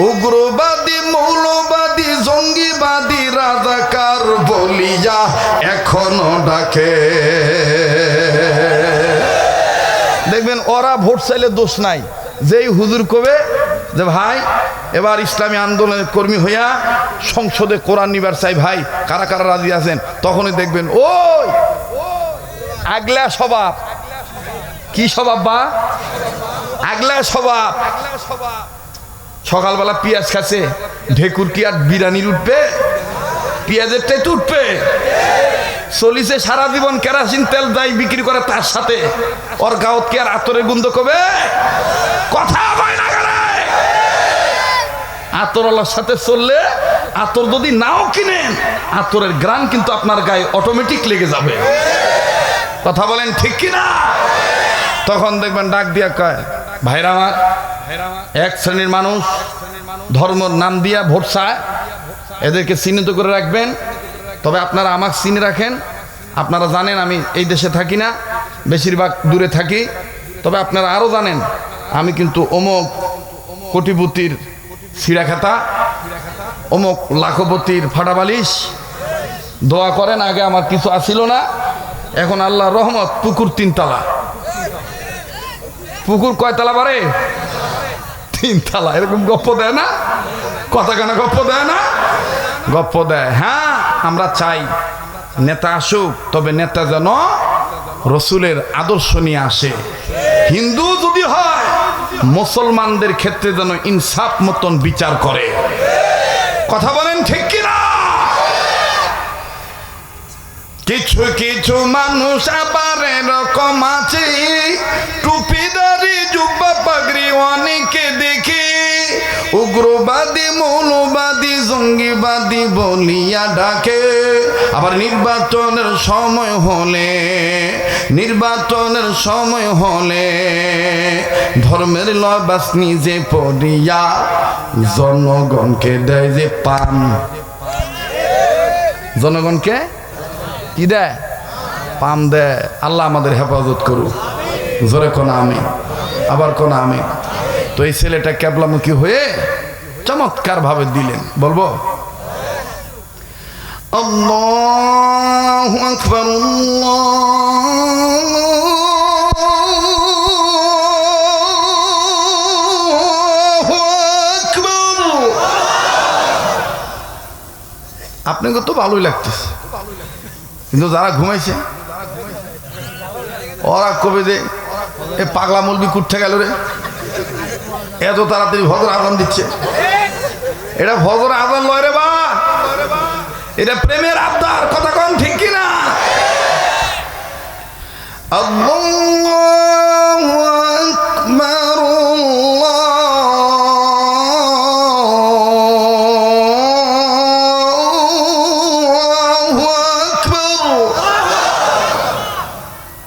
উগ্রবাদী, মৌলবাদী, জঙ্গিবাদী, রাজাকার বলিয়া এখনো ডাকে। দেখবেন ওরা ভোট চাইলে দোষ নাই, যেই হুজুর কবে যে ভাই এবার ইসলামী আন্দোলনের কর্মী হইয়া সংসদে কোরআন নিবার চাই ভাই, কারা কারা রাজি আছেন, তখনই দেখবেন ওই আগলা স্বভাব। কি স্বভাব? বা আগলা স্বভাব। সকালবেলা পেঁয়াজ খাচ্ছে, ঢেকুর কি আর বিরিয়ানির উঠবে? পেঁয়াজের টাই তো উঠবে। চলিছে সারা জীবন কেরাসিন তেল যাই বিক্রি করে, তার সাথে ওর গাঁত কি আর আতরের গন্ধ কবে? কথা হয় না গেলে আতরওয়ালার সাথে চললে, আতর যদি নাও কিনেন, আতরের গ্রান কিন্তু আপনার গায়ে অটোমেটিক লেগে যাবে। কথা বলেন ঠিক কিনা? তখন দেখবেন ডাক দিয়া কয়, ভাইরা আমার, এক শ্রেণীর মানুষ ধর্মের নাম দিয়া ভোট চায়, এদেরকে চিহ্নিত করে রাখবেন। তবে আপনারা আমাকে চিনে রাখেন, আপনারা জানেন আমি এই দেশে থাকি না, বেশিরভাগ দূরে থাকি। তবে আপনারা আরও জানেন আমি কিন্তু অমুক কোটিপতির ছিঁড়াখাতা, অমুক লাখপতির ফাটাবালিশ। দোয়া করেন, আগে আমার কিছু আসিল না, এখন আল্লাহর রহমত পুকুর 3 তালা। পুকুর কয় তালা বাড়ে? 3 তালা। এরকম গপ্প দেয় না? কথা কেন গপ্প দেয় না? গপ্প দেয়। হ্যাঁ, আমরা চাই নেতা আসুক, তবে নেতা যেন রসুলের আদর্শ নিয়ে আসে। হিন্দু যদি হয়, মুসলমানদের ক্ষেত্রে যেন ইনসাফ মতন বিচার করে। কথা বলেন ঠিক কিনা? কিছু কিছু মানুষ আবার এরকম আছে, টুপিদারি জুব্বা পাগড়ি অনেকে দেখে উগ্রবাদী, মৌলবাদী, জঙ্গিবাদী বলিয়া ডাকে। আবার নির্বাচনের সময় হলে ধর্মের লবাস নিজে পড়িয়া জনগণকে দেয় যে পান। জনগণকে কি দেয়? পান দেয়। আল্লাহ আমাদের হেফাজত করুক। জোরে কোন আমিন, আবার কোন আমিন। তো এই ছেলেটা ক্যাবলামুখী হয়ে চমৎকার ভাবে দিলেন। বলবো আল্লাহু আকবার, আল্লাহু আকবার। আপনাকে তো ভালোই লাগতেছে, কিন্তু যারা ঘুমাইছে ওরা কবে যে এ পাগলা মলবি কুঠে গেল রে, এত তাড়াতাড়ি ফজর আজান দিচ্ছে। এটা ফজর আজান লয় রে বা, এটা প্রেমের আবদার। কথা কোন ঠিক কিনা? আল্লাহু আকবার, আল্লাহু আকবার।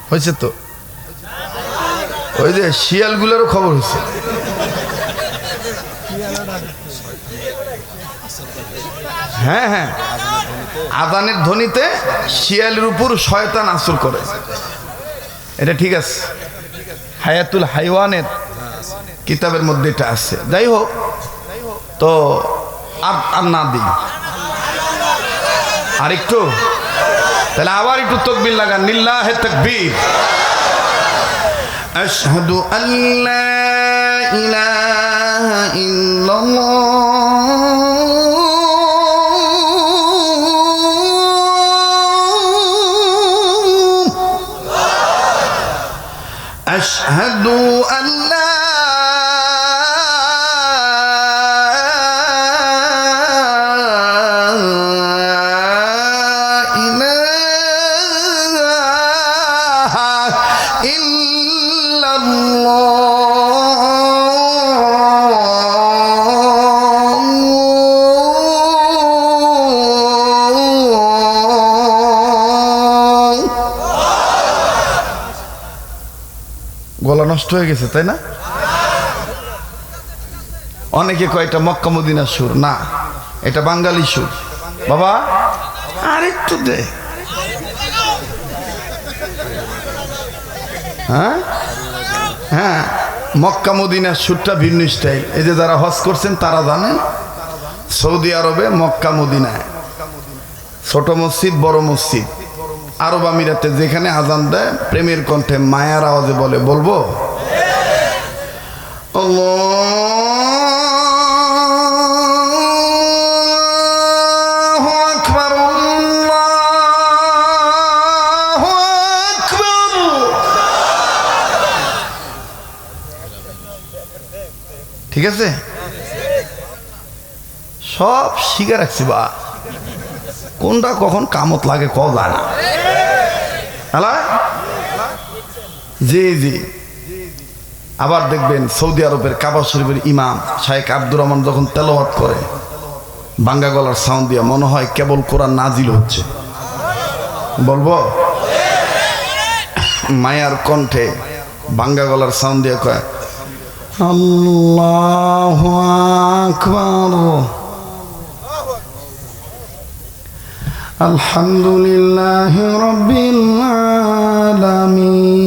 হয়েছে তো? ওই যে শিয়ালগুলোরও খবর হয়েছে। হ্যাঁ হ্যাঁ, আযানের ধ্বনিতে শিয়ালের উপর শয়তান আসর করে, এটা ঠিক আছে। হায়াতুল হাইওয়ানের কিতাবের মধ্যে এটা আছে। যাই হোক, তো আর না দিই, আর একটু, তাহলে আবার একটু তাকবীর লাগান, লিল্লাহি তাকবীর। আশহাদু আল্লা ইলাহা ইল্লাল্লাহ আশহাদু আল্লা গলা নষ্ট হয়ে গেছে, তাই না? অনেকে কয় এটা মক্কা মদিনার সুর, না, এটা বাঙালি সুর। বাবা আরেকটু দে। হ্যাঁ হ্যাঁ, মক্কা মদিনার সুরটা ভিন্ন স্টাইল। এই যে যারা হজ করছেন তারা জানেন, সৌদি আরবে মক্কা মদিনায় ছোট মসজিদ বড় মসজিদ, আরব আমিরাতে যেখানে আজান দেয় প্রেমের কণ্ঠে মায়ার আওয়াজে বলে, বলবো আল্লাহু আকবার, আল্লাহু আকবার। ঠিক আছে, সব শিখে রাখছি বা কোনটা কখন কামত লাগে কও যায় না। হ্যালো, জি জি। আবার দেখবেন সৌদি আরবের কাবা শরীফের ইমাম শাইখ আব্দুর রহমান যখন তেলাওয়াত করে, বাঙ্গা গলার সাউন্ড দিয়ে মনে হয় কেবল কোরআন নাজিল হচ্ছে। বলবো মায়ার কণ্ঠে বাঙ্গা গলার সাউন্ড দিয়ে কয়, আল্লাহু আকবার, আলহামদুলিল্লাহি রাব্বিল আলামিন,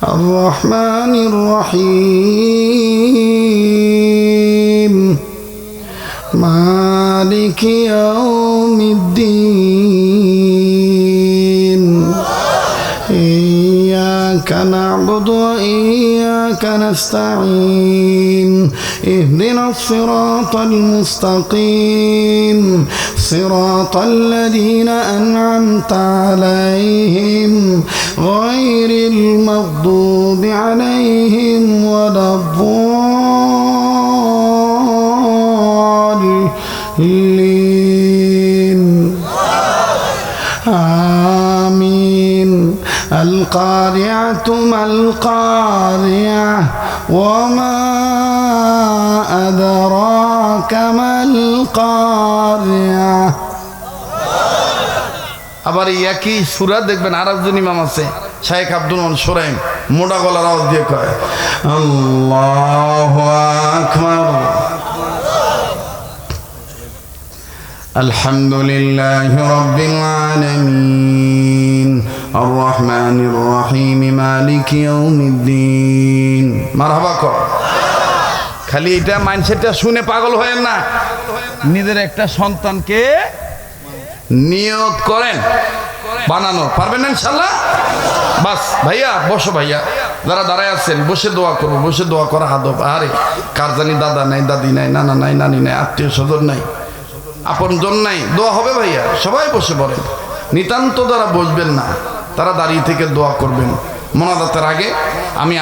আর রহমানির রহিম, মালিকি ইয়াউমিদ্দিন, ইয়্যাকা না'বুদু ওয়া ইয়্যাকা নাস্তাঈন, اهدنا الصراط المستقيم صراط الذين أنعمت عليهم غير المغضوب عليهم ولا الضالين آمين القارعة ما القارعة وما أدراك ما القارعة। আবার একই সূরা দেখবেন আরেকজন ইমাম আছে শাইখ আব্দুল রহমান সোরাইম, মোটা গলার আওয়াজ দিয়ে কয়, আল্লাহু আকবার, আলহামদুলিল্লাহি রাব্বিল আলামিন, আর রহমানির রহিম, মালিকি ইয়াউমিদ্দিন। মারহাবা কর। খালি এটা মাইন্ডসেটটা শুনে পাগল হয়েন না, নিজের একটা সন্তানকে নিয়ত করেন বানানো, পারবেন না ইনশাআল্লাহ? বাস ভাইয়া বসো, ভাইয়া যারা দাঁড়ায় আছেন বসে দোয়া করবো, বসে দোয়া করা আদব। আরে কার জানি দাদা নাই, দাদি নাই, নানা নাই, নানি নাই, আত্মীয় স্বজন নাই, আপনজন নাই, দোয়া হবে ভাইয়া, সবাই বসে পড়েন। নিতান্ত যারা বসবেন না তারা দাঁড়িয়ে থেকে দোয়া করবেন। মোনাজাতের আগে আমি